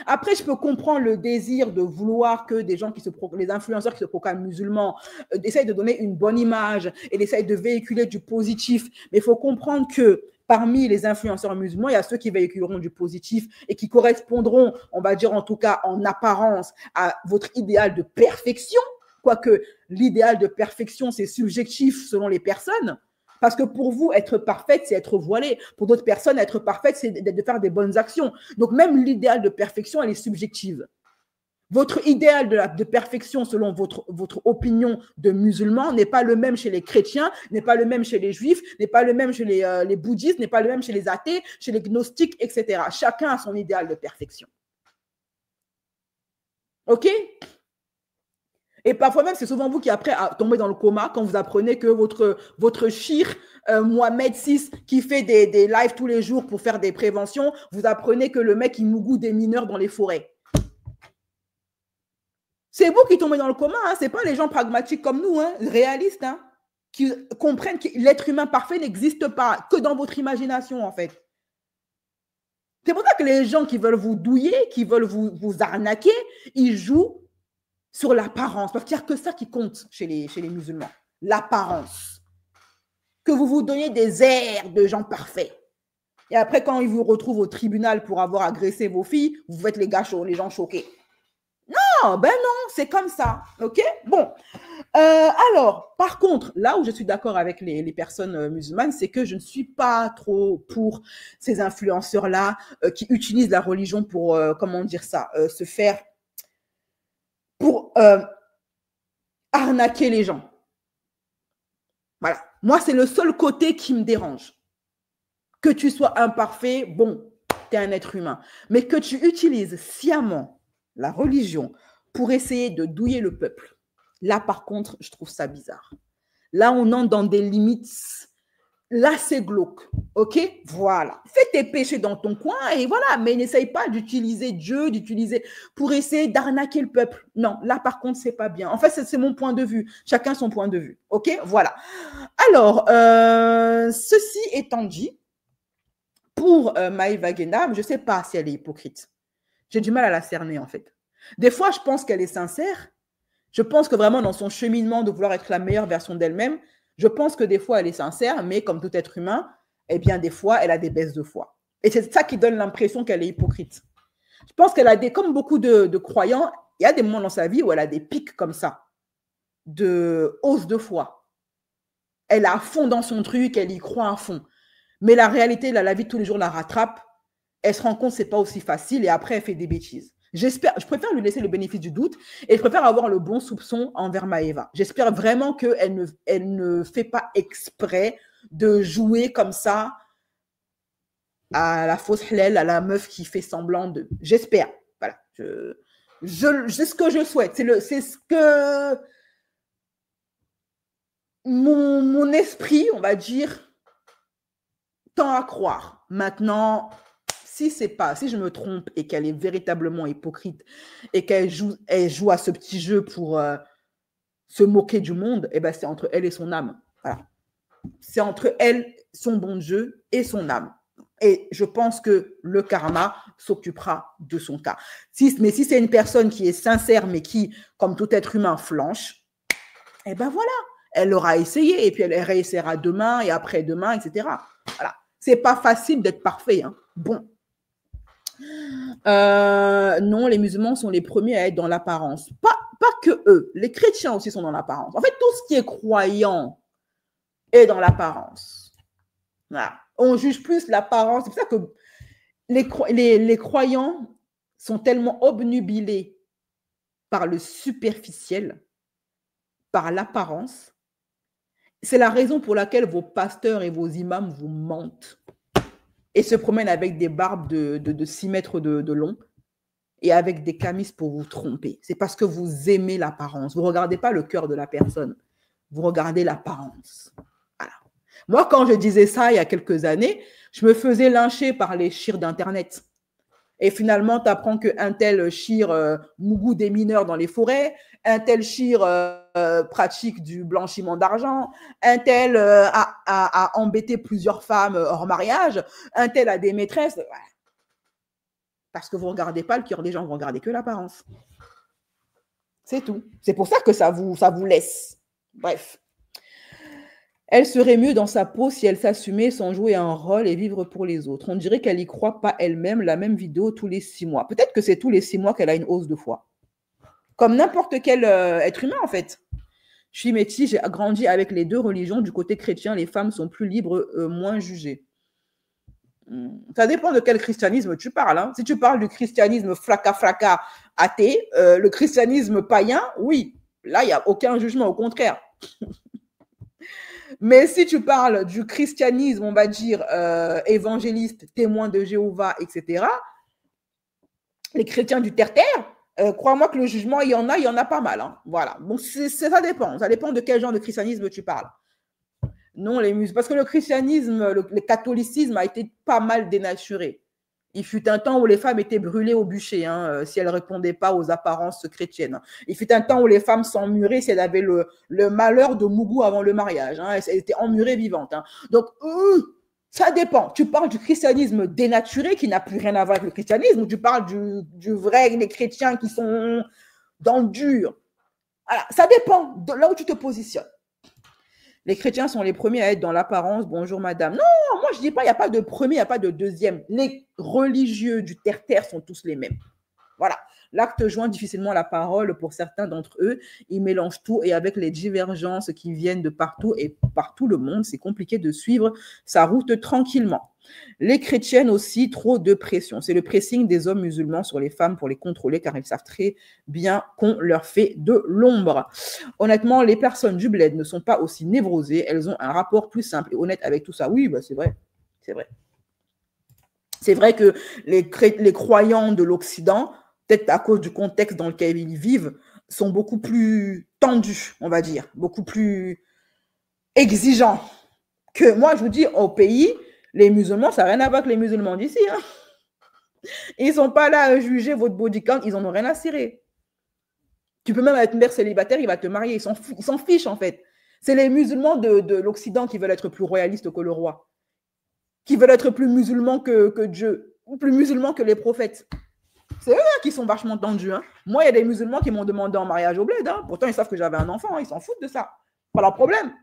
Après, je peux comprendre le désir de vouloir que des gens les influenceurs qui se proclament musulmans essayent de donner une bonne image et essayent de véhiculer du positif. Mais il faut comprendre que parmi les influenceurs musulmans, il y a ceux qui véhiculeront du positif et qui correspondront, on va dire en tout cas en apparence, à votre idéal de perfection. Quoique l'idéal de perfection, c'est subjectif selon les personnes. Parce que pour vous, être parfaite, c'est être voilée. Pour d'autres personnes, être parfaite, c'est de faire des bonnes actions. Donc, même l'idéal de perfection, elle est subjective. Votre idéal de perfection, selon votre opinion de musulman, n'est pas le même chez les chrétiens, n'est pas le même chez les juifs, n'est pas le même chez les bouddhistes, n'est pas le même chez les athées, chez les gnostiques, etc. Chacun a son idéal de perfection. OK? Et parfois même, c'est souvent vous qui, après, tombez dans le coma quand vous apprenez que votre shir, Mohamed VI, qui fait des lives tous les jours pour faire des préventions, vous apprenez que le mec, il mougoue des mineurs dans les forêts. C'est vous qui tombez dans le coma, hein. Ce n'est pas les gens pragmatiques comme nous, hein, réalistes, hein, qui comprennent que l'être humain parfait n'existe pas, que dans votre imagination, en fait. C'est pour ça que les gens qui veulent vous douiller, qui veulent vous arnaquer, ils jouent sur l'apparence, parce qu'il n'y a que ça qui compte chez les musulmans, l'apparence. Que vous vous donniez des airs de gens parfaits. Et après, quand ils vous retrouvent au tribunal pour avoir agressé vos filles, vous faites les gens choqués. Non, ben non, c'est comme ça, ok? Bon, alors, par contre, là où je suis d'accord avec les personnes musulmanes, c'est que je ne suis pas trop pour ces influenceurs-là qui utilisent la religion pour, comment dire ça, se faire... pour arnaquer les gens. Voilà. Moi, c'est le seul côté qui me dérange. Que tu sois imparfait, bon, tu es un être humain. Mais que tu utilises sciemment la religion pour essayer de douiller le peuple, là, par contre, je trouve ça bizarre. Là, on entre dans des limites... Là, c'est glauque, ok? Voilà. Fais tes péchés dans ton coin et voilà, mais n'essaye pas d'utiliser Dieu, pour essayer d'arnaquer le peuple. Non, là, par contre, c'est pas bien. En fait, c'est mon point de vue. Chacun son point de vue, ok? Voilà. Alors, ceci étant dit, pour Maïva Guénam, je ne sais pas si elle est hypocrite. J'ai du mal à la cerner, en fait. Des fois, je pense qu'elle est sincère. Je pense que vraiment, dans son cheminement de vouloir être la meilleure version d'elle-même, je pense que des fois, elle est sincère, mais comme tout être humain, eh bien, des fois, elle a des baisses de foi. Et c'est ça qui donne l'impression qu'elle est hypocrite. Je pense qu'elle a comme beaucoup de croyants, il y a des moments dans sa vie où elle a des pics comme ça, de hausse de foi. Elle est à fond dans son truc, elle y croit à fond. Mais la réalité, la vie de tous les jours la rattrape. Elle se rend compte que ce n'est pas aussi facile et après, elle fait des bêtises. Je préfère lui laisser le bénéfice du doute et je préfère avoir le bon soupçon envers Maëva. J'espère vraiment qu'elle ne fait pas exprès de jouer comme ça à la fausse halal, à la meuf qui fait semblant de... J'espère. Voilà. C'est ce que je souhaite. C'est ce que mon esprit, on va dire, tend à croire. Maintenant... Si je me trompe et qu'elle est véritablement hypocrite et qu'elle joue à ce petit jeu pour se moquer du monde, eh ben c'est entre elle et son âme. Voilà. C'est entre elle, son bon Dieu et son âme. Et je pense que le karma s'occupera de son cas. Mais si c'est une personne qui est sincère, mais qui, comme tout être humain, flanche, eh ben voilà, elle aura essayé et puis elle réessayera demain et après-demain, etc. Voilà. C'est pas facile d'être parfait, hein. Bon. Non, les musulmans sont les premiers à être dans l'apparence. Pas que eux, les chrétiens aussi sont dans l'apparence. En fait, tout ce qui est croyant est dans l'apparence. Voilà. On juge plus l'apparence. C'est pour ça que les croyants sont tellement obnubilés par le superficiel, par l'apparence. C'est la raison pour laquelle vos pasteurs et vos imams vous mentent et se promènent avec des barbes de 6 mètres de long et avec des camis pour vous tromper. C'est parce que vous aimez l'apparence. Vous ne regardez pas le cœur de la personne. Vous regardez l'apparence. Voilà. Moi, quand je disais ça il y a quelques années, je me faisais lyncher par les chirs d'Internet. Et finalement, tu apprends qu'un tel chir mougou des mineurs dans les forêts, un tel chir pratique du blanchiment d'argent, un tel a embêté plusieurs femmes hors mariage, un tel a des maîtresses. Voilà. Parce que vous ne regardez pas le cœur des gens, vous regardez que l'apparence. C'est tout. C'est pour ça que ça vous laisse. Bref. Elle serait mieux dans sa peau si elle s'assumait sans jouer un rôle et vivre pour les autres. On dirait qu'elle n'y croit pas elle-même, la même vidéo tous les 6 mois. Peut-être que c'est tous les 6 mois qu'elle a une hausse de foi. Comme n'importe quel être humain, en fait. Je suis métisse, j'ai grandi avec les 2 religions. Du côté chrétien, les femmes sont plus libres, moins jugées. Ça dépend de quel christianisme tu parles. Hein. Si tu parles du christianisme fracas, athée, le christianisme païen, oui, là, il n'y a aucun jugement, au contraire. Mais si tu parles du christianisme, on va dire évangéliste, témoin de Jéhovah, etc., les chrétiens du terre-terre, crois-moi que le jugement, il y en a pas mal. Hein. Voilà. Donc, ça dépend. Ça dépend de quel genre de christianisme tu parles. Non, les musulmans. Parce que le christianisme, le catholicisme a été pas mal dénaturé. Il fut un temps où les femmes étaient brûlées au bûcher hein, si elles ne répondaient pas aux apparences chrétiennes. Il fut un temps où les femmes s'emmuraient si elles avaient le malheur de mougou avant le mariage. Hein, elles étaient emmurées vivantes. Hein. Donc, ça dépend. Tu parles du christianisme dénaturé qui n'a plus rien à voir avec le christianisme ou tu parles du vrai, des chrétiens qui sont dans le dur. Voilà, ça dépend de là où tu te positionnes. Les chrétiens sont les premiers à être dans l'apparence. Bonjour madame. Non, moi je ne dis pas, il n'y a pas de premier, il n'y a pas de deuxième. Les religieux du terre-terre sont tous les mêmes. Voilà. L'acte joint difficilement la parole pour certains d'entre eux. Ils mélangent tout et avec les divergences qui viennent de partout et par tout le monde, c'est compliqué de suivre sa route tranquillement. Les chrétiennes aussi, trop de pression. C'est le pressing des hommes musulmans sur les femmes pour les contrôler car ils savent très bien qu'on leur fait de l'ombre. Honnêtement, les personnes du bled ne sont pas aussi névrosées. Elles ont un rapport plus simple et honnête avec tout ça. Oui, bah c'est vrai. C'est vrai. C'est vrai que les croyants de l'Occident, peut-être à cause du contexte dans lequel ils vivent, sont beaucoup plus tendus, on va dire, beaucoup plus exigeants que moi, je vous dis, au pays, les musulmans, ça n'a rien à voir avec les musulmans d'ici. Hein. Ils ne sont pas là à juger votre body count, ils n'en ont rien à cirer. Tu peux même être mère célibataire, il va te marier, ils s'en fichent en fait. C'est les musulmans de l'Occident qui veulent être plus royalistes que le roi, qui veulent être plus musulmans que Dieu, ou plus musulmans que les prophètes. C'est eux hein, qui sont vachement tendus. Hein. Moi, il y a des musulmans qui m'ont demandé en mariage au bled. Hein. Pourtant, ils savent que j'avais un enfant. Hein. Ils s'en foutent de ça. Pas leur problème.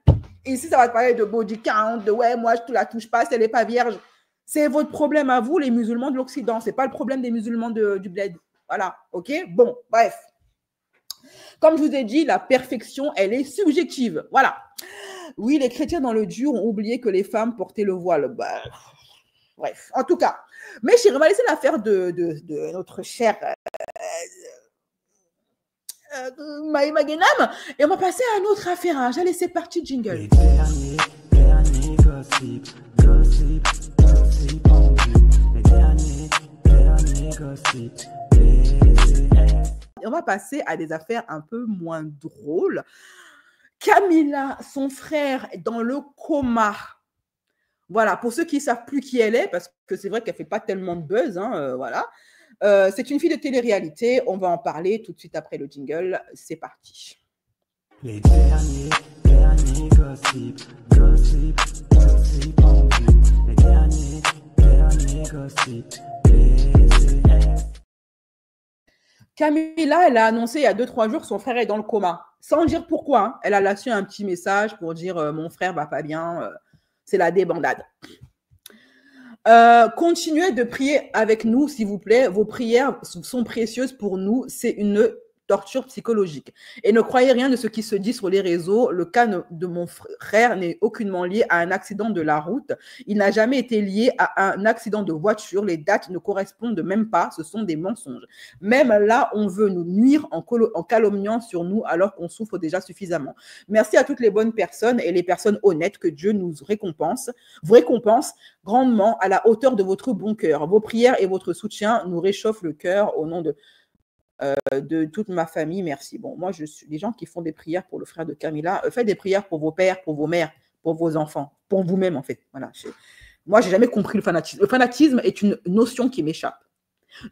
Ici, ça va te parler de body count, de ouais, moi, je ne la touche pas, elle n'est pas vierge. C'est votre problème à vous, les musulmans de l'Occident. Ce n'est pas le problème des musulmans du bled. Voilà. OK? Bon, bref. Comme je vous ai dit, la perfection, elle est subjective. Voilà. Oui, les chrétiens dans le dur ont oublié que les femmes portaient le voile. Bah, bref. En tout cas. Mais je vais laisser l'affaire de notre chère Maïma Genam et on va passer à une autre affaire. Hein. Allez, c'est parti, jingle. Les derniers gossip en vue. Les derniers gossip. Et on va passer à des affaires un peu moins drôles. Camilla, son frère, est dans le coma. Voilà, pour ceux qui ne savent plus qui elle est, parce que c'est vrai qu'elle ne fait pas tellement de buzz, hein, voilà. C'est une fille de télé-réalité, on va en parler tout de suite après le jingle, c'est parti. Les derniers gossip en vue. Les derniers gossip. Camilla, elle a annoncé il y a 2-3 jours que son frère est dans le coma, sans dire pourquoi. Hein. Elle a lâché un petit message pour dire mon frère va pas bien, c'est la débandade. Continuez de prier avec nous, s'il vous plaît. Vos prières sont précieuses pour nous. C'est une torture psychologique. Et ne croyez rien de ce qui se dit sur les réseaux. Le cas de mon frère n'est aucunement lié à un accident de la route. Il n'a jamais été lié à un accident de voiture. Les dates ne correspondent même pas. Ce sont des mensonges. Même là, on veut nous nuire en calomniant sur nous alors qu'on souffre déjà suffisamment. Merci à toutes les bonnes personnes et les personnes honnêtes que Dieu nous récompense. Vous récompense grandement à la hauteur de votre bon cœur. Vos prières et votre soutien nous réchauffent le cœur au nom de toute ma famille, merci. Bon, moi, je suis des gens qui font des prières pour le frère de Camilla. Faites des prières pour vos pères, pour vos mères, pour vos enfants, pour vous-même, en fait. Voilà. Moi, je n'ai jamais compris le fanatisme. Le fanatisme est une notion qui m'échappe.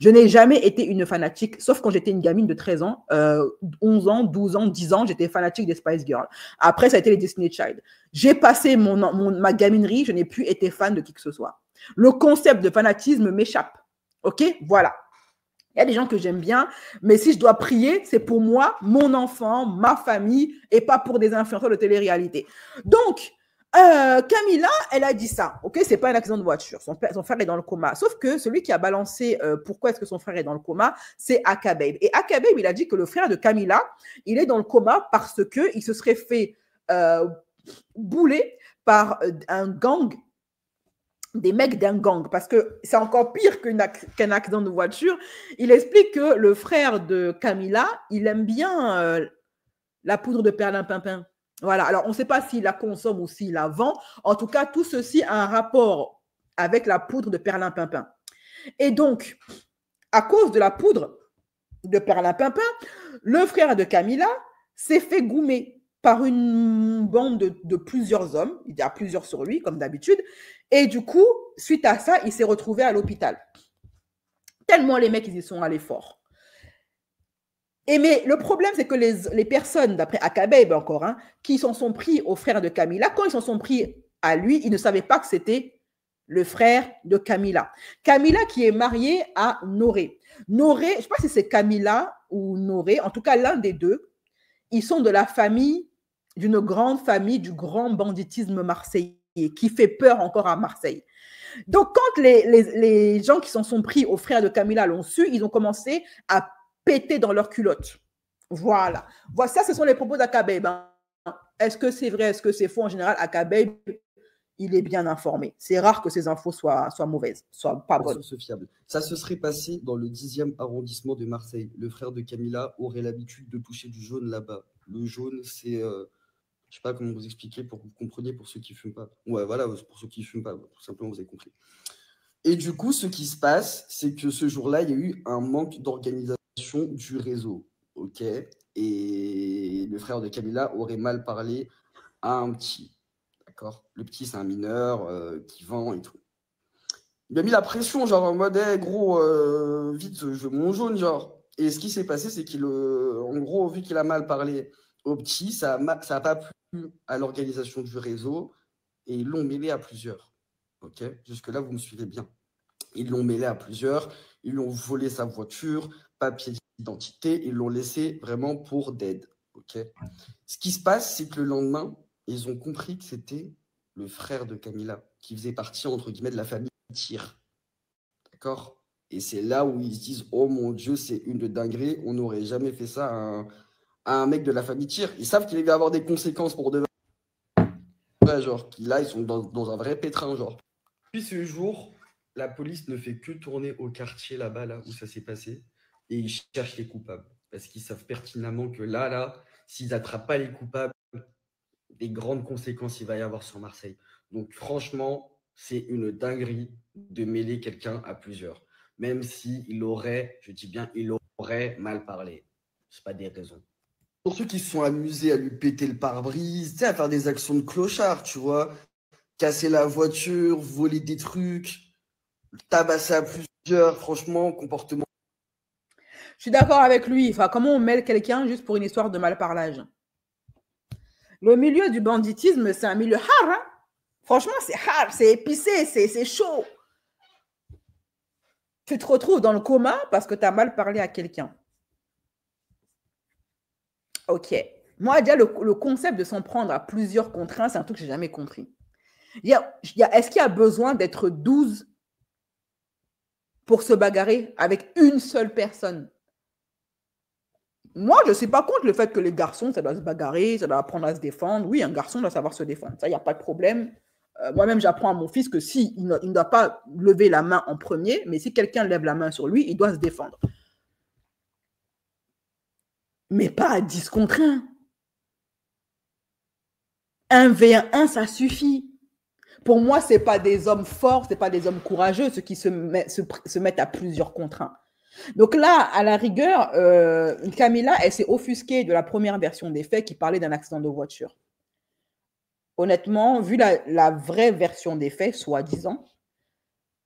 Je n'ai jamais été une fanatique, sauf quand j'étais une gamine de 13 ans, 11 ans, 12 ans, 10 ans, j'étais fanatique des Spice Girls. Après, ça a été les Disney Child. J'ai passé ma gaminerie, je n'ai plus été fan de qui que ce soit. Le concept de fanatisme m'échappe. OK? Voilà. Il y a des gens que j'aime bien, mais si je dois prier, c'est pour moi, mon enfant, ma famille, et pas pour des influenceurs de télé-réalité. Donc, Camilla, elle a dit ça. Ok, c'est pas un accident de voiture. Son frère est dans le coma. Sauf que celui qui a balancé pourquoi est-ce que son frère est dans le coma, c'est Akababe. Et Akababe, il a dit que le frère de Camilla, il est dans le coma parce que il se serait fait bouler par un gang des mecs d'un gang, parce que c'est encore pire qu'un accident de voiture. Il explique que le frère de Camilla, il aime bien la poudre de perlimpinpin. Voilà, alors on ne sait pas s'il la consomme ou s'il la vend. En tout cas, tout ceci a un rapport avec la poudre de perlimpinpin. Et donc, à cause de la poudre de perlimpinpin, le frère de Camilla s'est fait goumer par une bande de plusieurs hommes. Il y a plusieurs sur lui, comme d'habitude. Et du coup, suite à ça, il s'est retrouvé à l'hôpital. Tellement les mecs, ils y sont allés fort. Mais le problème, c'est que les personnes, d'après Akababe encore, qui s'en sont pris au frère de Camilla, quand ils s'en sont pris à lui, ils ne savaient pas que c'était le frère de Camilla. Camilla qui est mariée à Noré. Noré, je ne sais pas si c'est Camilla ou Noré, en tout cas l'un des deux, ils sont de la famille, d'une grande famille du grand banditisme marseillais qui fait peur encore à Marseille. Donc, quand les gens qui s'en sont pris au frère de Camilla l'ont su, ils ont commencé à péter dans leurs culottes. Voilà. Voilà, ça, ce sont les propos d'Akababe. Est-ce que c'est vrai, est-ce que c'est faux? En général, Akababe, il est bien informé. C'est rare que ces infos soient mauvaises, soient pas bonnes. Fiable. Ça se serait passé dans le 10e arrondissement de Marseille. Le frère de Camilla aurait l'habitude de toucher du jaune là-bas. Le jaune, c'est... je ne sais pas comment vous expliquer pour que vous compreniez pour ceux qui ne fument pas. Ouais, voilà, pour ceux qui ne fument pas, tout simplement, vous avez compris. Et du coup, ce qui se passe, c'est que ce jour-là, il y a eu un manque d'organisation du réseau. Ok. Et le frère de Camilla aurait mal parlé à un petit. D'accord. Le petit, c'est un mineur qui vend et tout. Il a mis la pression, genre en mode, hey, gros, vite, je veux mon jaune, genre. Et ce qui s'est passé, c'est en gros, vu qu'il a mal parlé au petit, ça n'a pas plu à l'organisation du réseau et ils l'ont mêlé à plusieurs. Ok. Jusque-là, vous me suivez bien. Ils l'ont mêlé à plusieurs, ils lui ont volé sa voiture, papier d'identité, ils l'ont laissé vraiment pour dead. Ok. Ce qui se passe, c'est que le lendemain, ils ont compris que c'était le frère de Camilla qui faisait partie, entre guillemets, de la famille Tir. D'accord. Et c'est là où ils se disent, oh mon Dieu, c'est une dinguerie, on n'aurait jamais fait ça à un mec de la famille Tir. Ils savent qu'il va y avoir des conséquences pour de vrai, genre, là, ils sont dans un vrai pétrin, genre. Puis ce jour, la police ne fait que tourner au quartier là-bas, là où ça s'est passé, et ils cherchent les coupables. Parce qu'ils savent pertinemment que là, s'ils n'attrapent pas les coupables, des grandes conséquences il va y avoir sur Marseille. Donc franchement, c'est une dinguerie de mêler quelqu'un à plusieurs. Même s'il aurait, je dis bien, il aurait mal parlé. Ce n'est pas des raisons. Pour ceux qui se sont amusés à lui péter le pare-brise, tu sais, à faire des actions de clochard, tu vois, casser la voiture, voler des trucs, tabasser à plusieurs, franchement, comportement. Je suis d'accord avec lui. Enfin, comment on mêle quelqu'un juste pour une histoire de malparlage? Le milieu du banditisme, c'est un milieu hard. Hein? Franchement, c'est hard, c'est épicé, c'est chaud. Tu te retrouves dans le coma parce que tu as mal parlé à quelqu'un. Ok. Moi, déjà, le concept de s'en prendre à plusieurs contre un, c'est un truc que je n'ai jamais compris. Est-ce qu'il y a besoin d'être 12 pour se bagarrer avec une seule personne? Moi, je ne suis pas contre le fait que les garçons, ça doit se bagarrer, ça doit apprendre à se défendre. Oui, un garçon doit savoir se défendre. Ça, il n'y a pas de problème. Moi-même, j'apprends à mon fils que si il ne doit pas lever la main en premier, mais si quelqu'un lève la main sur lui, il doit se défendre. Mais pas à 10 contre 1. 1v1, ça suffit. Pour moi, ce n'est pas des hommes forts, ce n'est pas des hommes courageux, ceux qui se mettent à plusieurs contre 1. Donc là, à la rigueur, Camilla, elle s'est offusquée de la première version des faits qui parlait d'un accident de voiture. Honnêtement, vu la vraie version des faits, soi-disant,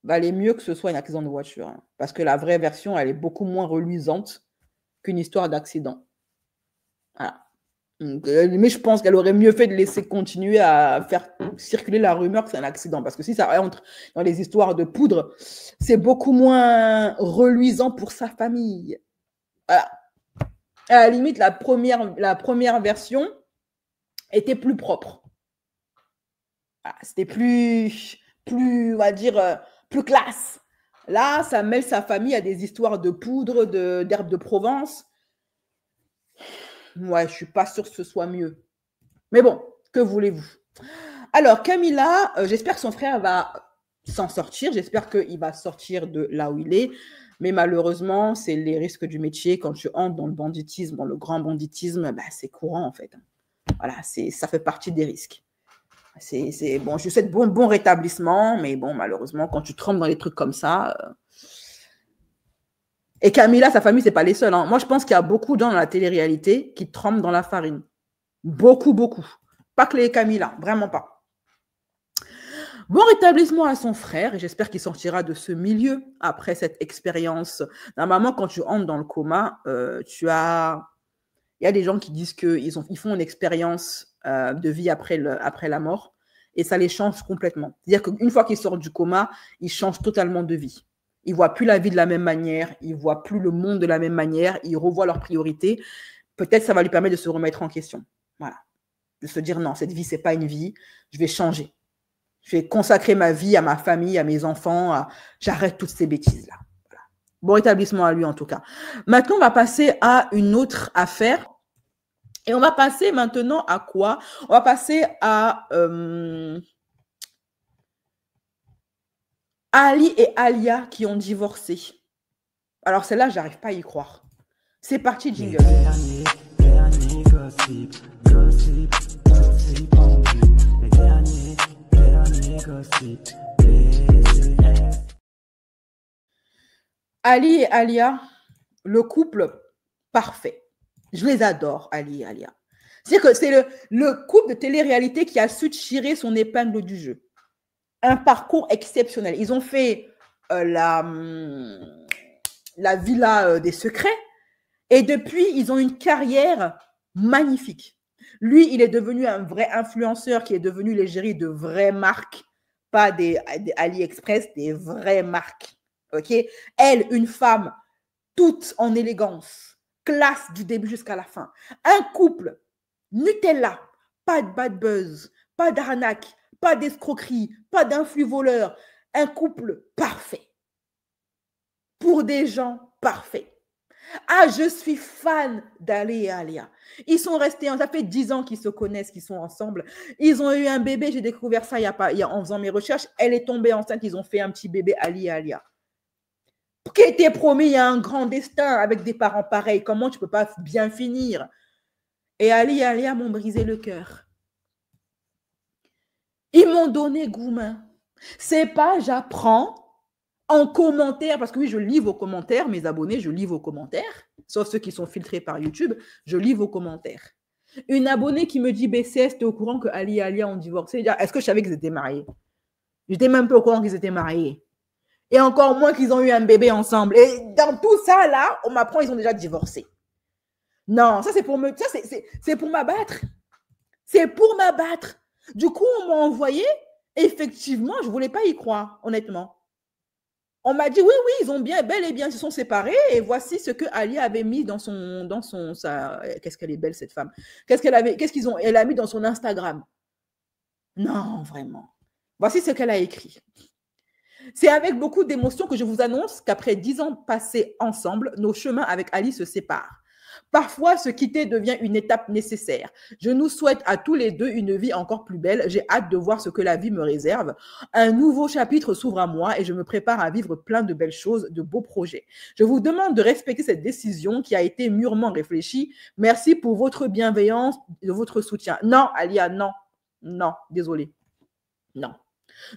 valait mieux que ce soit un accident de voiture. Hein, parce que la vraie version, elle est beaucoup moins reluisante qu'une histoire d'accident. Voilà. Mais je pense qu'elle aurait mieux fait de laisser continuer à faire circuler la rumeur que c'est un accident. Parce que si ça entre dans les histoires de poudre, c'est beaucoup moins reluisant pour sa famille. Voilà. À la limite, la première version était plus propre. Voilà. C'était plus, on va dire, plus classe. Là, ça mêle sa famille à des histoires de poudre, d'herbes de Provence. Ouais, je ne suis pas sûre que ce soit mieux. Mais bon, que voulez-vous? Alors, Camilla, j'espère que son frère va s'en sortir. J'espère qu'il va sortir de là où il est. Mais malheureusement, c'est les risques du métier. Quand tu entres dans le banditisme, dans le grand banditisme, bah, c'est courant en fait. Voilà, ça fait partie des risques. Bon, je souhaite bon rétablissement, mais bon, malheureusement, quand tu trempes dans les trucs comme ça... Et Camilla, sa famille, ce n'est pas les seuls. Hein. Moi, je pense qu'il y a beaucoup de gens dans la télé-réalité qui trempent dans la farine. Beaucoup, beaucoup. Pas que les Camilla, vraiment pas. Bon rétablissement à son frère, et j'espère qu'il sortira de ce milieu après cette expérience. Normalement, quand tu entres dans le coma, il y a des gens qui disent qu'ils font une expérience de vie après la mort, et ça les change complètement. C'est-à-dire qu'une fois qu'ils sortent du coma, ils changent totalement de vie. Ils ne voient plus la vie de la même manière, ils ne voient plus le monde de la même manière, ils revoient leurs priorités. Peut-être ça va lui permettre de se remettre en question. Voilà. De se dire non, cette vie, ce n'est pas une vie, je vais changer. Je vais consacrer ma vie à ma famille, à mes enfants, j'arrête toutes ces bêtises-là. Voilà. Bon rétablissement à lui en tout cas. Maintenant, on va passer à une autre affaire. Et on va passer maintenant à quoi? On va passer à... Ali et Alia qui ont divorcé. Alors celle-là, j'arrive pas à y croire. C'est parti, jingle. Dernier gossip, gossip, gossip en vue. Les derniers gossip, Ali et Alia, le couple parfait. Je les adore, Ali et Alia. C'est que c'est le couple de télé-réalité qui a su tirer son épingle du jeu. Un parcours exceptionnel. Ils ont fait la villa des secrets et depuis, ils ont une carrière magnifique. Lui, il est devenu un vrai influenceur qui est devenu l'égérie de vraies marques, pas des AliExpress, des vraies marques. Okay? Elle, une femme toute en élégance, classe du début jusqu'à la fin. Un couple Nutella, pas de bad buzz, pas d'arnaque, pas d'escroquerie, pas d'influx voleur. Un couple parfait. Pour des gens parfaits. Ah, je suis fan d'Ali et Alia. Ils sont restés, ça fait 10 ans qu'ils se connaissent, qu'ils sont ensemble. Ils ont eu un bébé, j'ai découvert ça en faisant mes recherches. Elle est tombée enceinte, ils ont fait un petit bébé, Ali et Alia. Qui était promis, il y a un grand destin avec des parents pareils. Comment tu ne peux pas bien finir? Et Ali et Alia m'ont brisé le cœur. Ils m'ont donné gourmand. C'est pas j'apprends en commentaire, parce que oui, je lis vos commentaires, mes abonnés, je lis vos commentaires, sauf ceux qui sont filtrés par YouTube, je lis vos commentaires. Une abonnée qui me dit BCS, t'es au courant que Ali et Alia ont divorcé? Est-ce que je savais qu'ils étaient mariés? J'étais même pas au courant qu'ils étaient mariés. Et encore moins qu'ils ont eu un bébé ensemble. Et dans tout ça, là, on m'apprend qu'ils ont déjà divorcé. Non, ça c'est pour c'est pour m'abattre. C'est pour m'abattre. Du coup, on m'a envoyé, effectivement, je ne voulais pas y croire, honnêtement. On m'a dit, oui, ils ont bel et bien, ils se sont séparés, et voici ce que Ali avait mis dans qu'est-ce qu'elle est belle, cette femme. Elle a mis dans son Instagram. Non, vraiment. Voici ce qu'elle a écrit. C'est avec beaucoup d'émotion que je vous annonce qu'après 10 ans passés ensemble, nos chemins avec Ali se séparent. Parfois, se quitter devient une étape nécessaire. Je nous souhaite à tous les deux une vie encore plus belle. J'ai hâte de voir ce que la vie me réserve. Un nouveau chapitre s'ouvre à moi et je me prépare à vivre plein de belles choses, de beaux projets. Je vous demande de respecter cette décision qui a été mûrement réfléchie. Merci pour votre bienveillance et votre soutien. Non, Alia, non. Non, désolée. Non.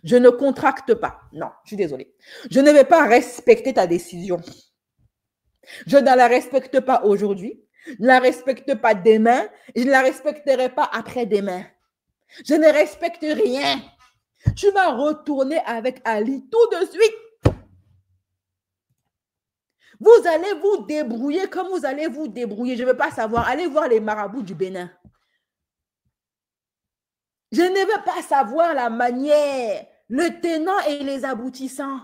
Je ne contracte pas. Non, je suis désolée. Je ne vais pas respecter ta décision. Je ne la respecte pas aujourd'hui, je ne la respecte pas demain, et je ne la respecterai pas après-demain. Je ne respecte rien. Tu vas retourner avec Ali tout de suite. Vous allez vous débrouiller comme vous allez vous débrouiller. Je ne veux pas savoir. Allez voir les marabouts du Bénin. Je ne veux pas savoir la manière, le tenant et les aboutissants.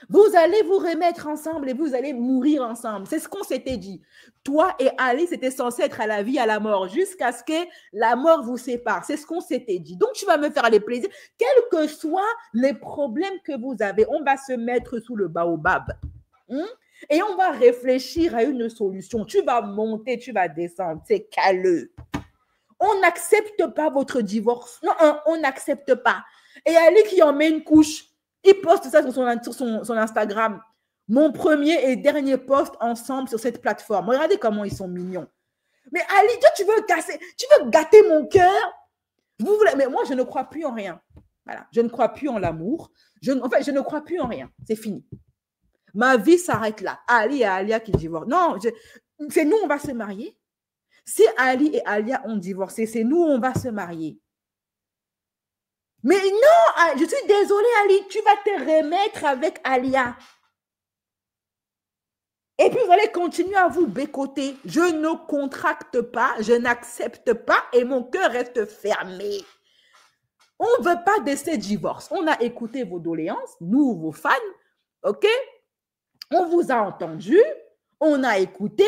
Vous allez vous remettre ensemble et vous allez mourir ensemble. C'est ce qu'on s'était dit. Toi et Ali, c'était censé être à la vie, à la mort, jusqu'à ce que la mort vous sépare. C'est ce qu'on s'était dit. Donc, tu vas me faire les plaisirs. Quels que soient les problèmes que vous avez, on va se mettre sous le baobab. Et on va réfléchir à une solution. Tu vas monter, tu vas descendre. C'est caleux. On n'accepte pas votre divorce. Non, on n'accepte pas. Et Ali qui en met une couche. Il poste ça sur son Instagram. Mon premier et dernier post ensemble sur cette plateforme. Regardez comment ils sont mignons. Mais Ali, toi, tu veux gâter mon cœur? Mais moi, je ne crois plus en rien. Voilà. Je ne crois plus en l'amour. En fait, je ne crois plus en rien. C'est fini. Ma vie s'arrête là. Ali et Alia qui divorcent. Non, c'est nous, on va se marier. Si Ali et Alia ont divorcé, c'est nous, on va se marier. Mais non, je suis désolée, Ali, tu vas te remettre avec Alia. Et puis, vous allez continuer à vous bécoter. Je ne contracte pas, je n'accepte pas et mon cœur reste fermé. On ne veut pas de ces divorces. On a écouté vos doléances, nous, vos fans, ok? On vous a entendu, on a écouté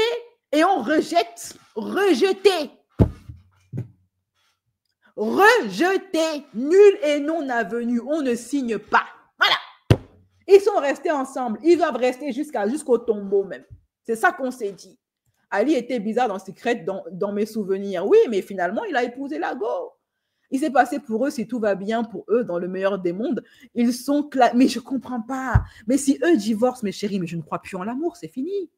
et on rejette. Rejeté. Rejeté. Nul et non avenu. On ne signe pas. Voilà. Ils sont restés ensemble. Ils doivent rester jusqu'au tombeau même. C'est ça qu'on s'est dit. Ali était bizarre dans Secret, dans mes souvenirs. Oui, mais finalement, il a épousé la go. Il s'est passé pour eux, si tout va bien pour eux, dans le meilleur des mondes. Ils sont mais je ne comprends pas. Mais si eux divorcent, mes chéris, mais je ne crois plus en l'amour, c'est fini.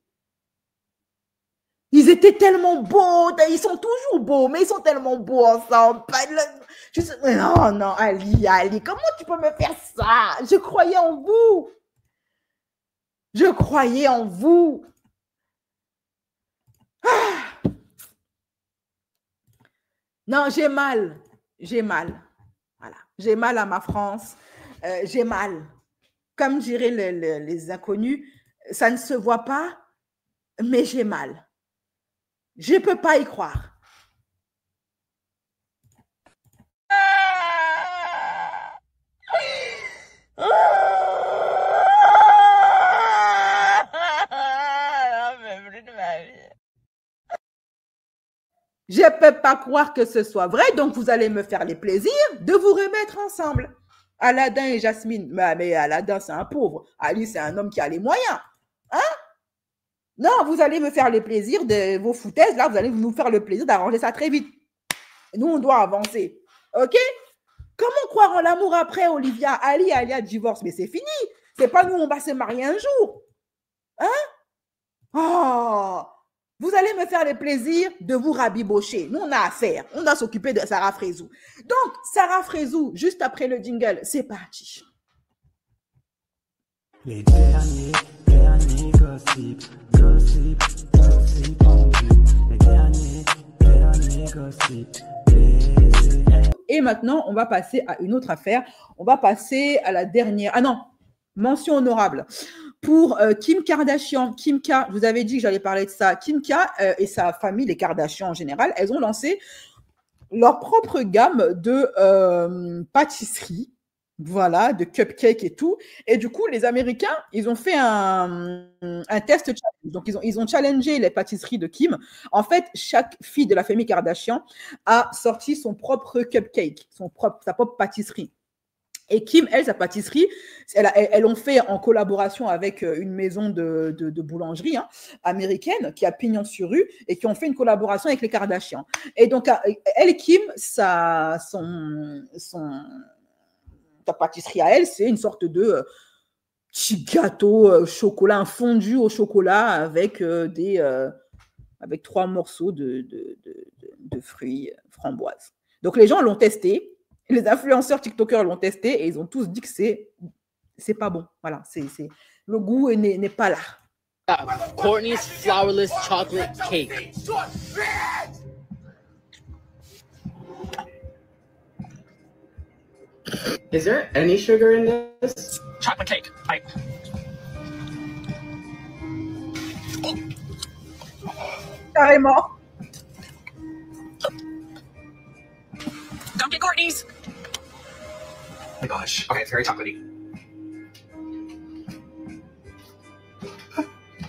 Ils étaient tellement beaux, ils sont toujours beaux, mais ils sont tellement beaux ensemble. Non, non, Ali, comment tu peux me faire ça? Je croyais en vous. Je croyais en vous. Ah. Non, j'ai mal. J'ai mal. Voilà. J'ai mal à ma France. J'ai mal. Comme diraient les inconnus, ça ne se voit pas, mais j'ai mal. Je ne peux pas y croire. Je ne peux pas croire que ce soit vrai, donc vous allez me faire les plaisirs de vous remettre ensemble. Aladdin et Jasmine, mais Aladdin, c'est un pauvre. Ali, c'est un homme qui a les moyens. Hein? Non, vous allez me faire les plaisirs de vos foutaises. Là, vous allez nous faire le plaisir d'arranger ça très vite. Nous, on doit avancer. OK? Comment croire en l'amour après, Olivia? Ali et Alia divorcent, mais c'est fini. C'est pas nous, on va se marier un jour. Hein? Oh! Vous allez me faire le plaisir de vous rabibocher. Nous, on a affaire. On doit s'occuper de Sarah Frézou. Donc, Sarah Frézou, juste après le jingle, c'est parti. Les derniers gossip en vue. Les derniers gossip. Et maintenant, on va passer à une autre affaire. On va passer à la dernière. Ah non, mention honorable. Pour Kim Kardashian, Kim K, je vous avais dit que j'allais parler de ça. Kim K et sa famille, les Kardashian en général, elles ont lancé leur propre gamme de pâtisseries, voilà, de cupcakes et tout. Et du coup, les Américains, ils ont fait un test challenge. Donc, ils ont challengé les pâtisseries de Kim. En fait, chaque fille de la famille Kardashian a sorti son propre cupcake, sa propre pâtisserie. Et Kim, elle, sa pâtisserie, elles l'ont fait en collaboration avec une maison de boulangerie américaine qui a pignon sur rue et qui ont fait une collaboration avec les Kardashians. Et donc, elle, Kim, sa pâtisserie à elle, c'est une sorte de petit gâteau chocolat, un fondu au chocolat avec avec 3 morceaux de fruits framboises. Donc, les gens l'ont testé. Les influenceurs TikTokers l'ont testé et ils ont tous dit que c'est pas bon. Voilà, le goût n'est pas là. Courtney's flourless chocolate cake. Is there any sugar in this? Chocolate cake. Carrément. Don't get Courtney's. Oh my gosh. Okay, it's very chocolatey.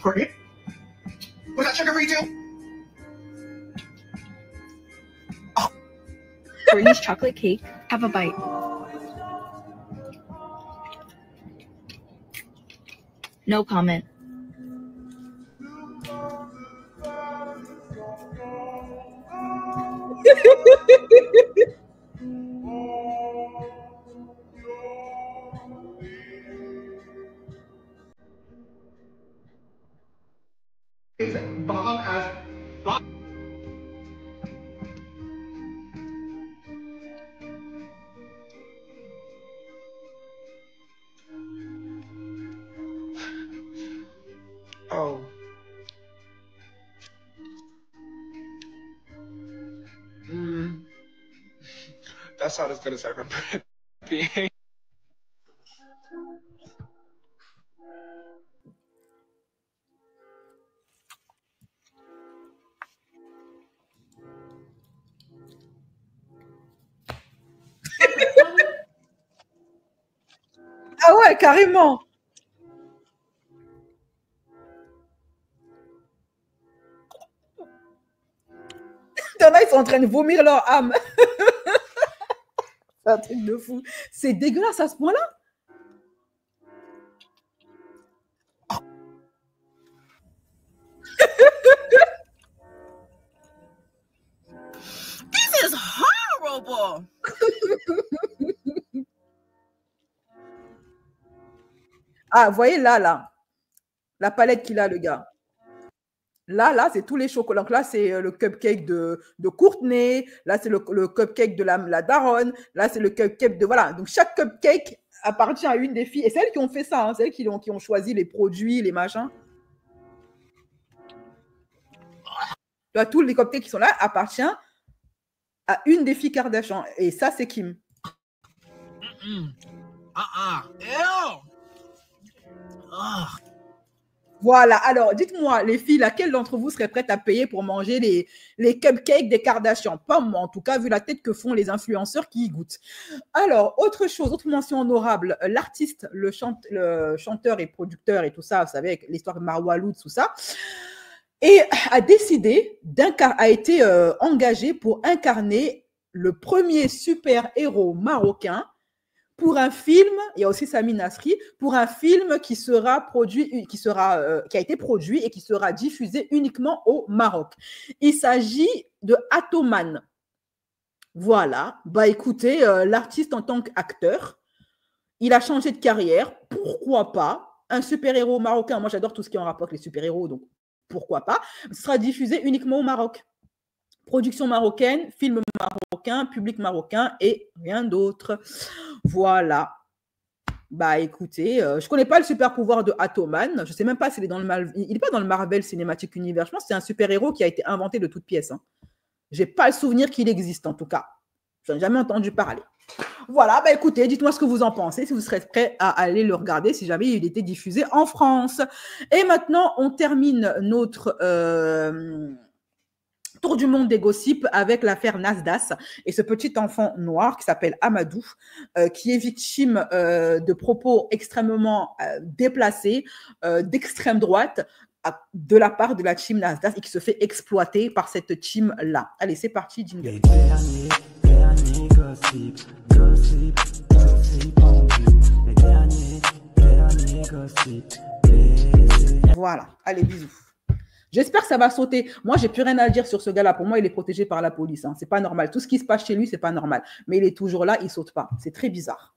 Courtney? Was that sugar free too? Oh. Courtney's chocolate cake. Have a bite. No comment. That's not as good as I remember it being. Ah ouais, carrément. Il y en a, ils sont en train de vomir leur âme. C'est un truc de fou. C'est dégueulasse à ce point-là. This is horrible. Ah, vous voyez là, la palette qu'il a, le gars. Là, c'est tous les chocolats. Donc là, c'est le cupcake de Courtney. Là, c'est le cupcake de la daronne. Là, c'est le cupcake de... Voilà. Donc, chaque cupcake appartient à une des filles. Et c'est elles qui ont fait ça. Hein. C'est elles qui ont choisi les produits, les machins. Là, tous les cupcakes qui sont là appartiennent à une des filles Kardashian. Et ça, c'est Kim. Voilà, alors dites-moi, les filles, laquelle d'entre vous serait prête à payer pour manger les cupcakes des Kardashians? Pas moi, en tout cas, vu la tête que font les influenceurs qui y goûtent. Alors, autre chose, autre mention honorable, l'artiste, le chanteur et producteur et tout ça, vous savez, avec l'histoire de Marwa Loud, tout ça, et a décidé, a été engagé pour incarner le premier super-héros marocain pour un film, il y a aussi Sami Nasri, pour un film qui a été produit et qui sera diffusé uniquement au Maroc. Il s'agit de Atoman. Voilà. Bah écoutez, l'artiste en tant qu'acteur, il a changé de carrière. Pourquoi pas? Un super-héros marocain. Moi, j'adore tout ce qui est en rapport avec les super-héros, donc pourquoi pas? Ce sera diffusé uniquement au Maroc. Production marocaine, film marocain, public marocain et rien d'autre. Voilà. Bah écoutez, je ne connais pas le super pouvoir de Atoman. Je ne sais même pas s'il est dans le il n'est pas dans le Marvel Cinematic Universe. Je pense que c'est un super-héros qui a été inventé de toutes pièces. Hein. Je n'ai pas le souvenir qu'il existe en tout cas. Je n'en ai jamais entendu parler. Voilà, bah écoutez, dites-moi ce que vous en pensez, si vous serez prêts à aller le regarder, si jamais il était diffusé en France. Et maintenant, on termine notre... tour du monde des gossips avec l'affaire Nasdas et ce petit enfant noir qui s'appelle Amadou, qui est victime de propos extrêmement déplacés, d'extrême droite, de la part de la team Nasdas et qui se fait exploiter par cette team-là. Allez, c'est parti, jingle. Voilà, allez, bisous. J'espère que ça va sauter. Moi, j'ai plus rien à dire sur ce gars-là. Pour moi, il est protégé par la police. Hein. C'est pas normal. Tout ce qui se passe chez lui, c'est pas normal. Mais il est toujours là, il saute pas. C'est très bizarre.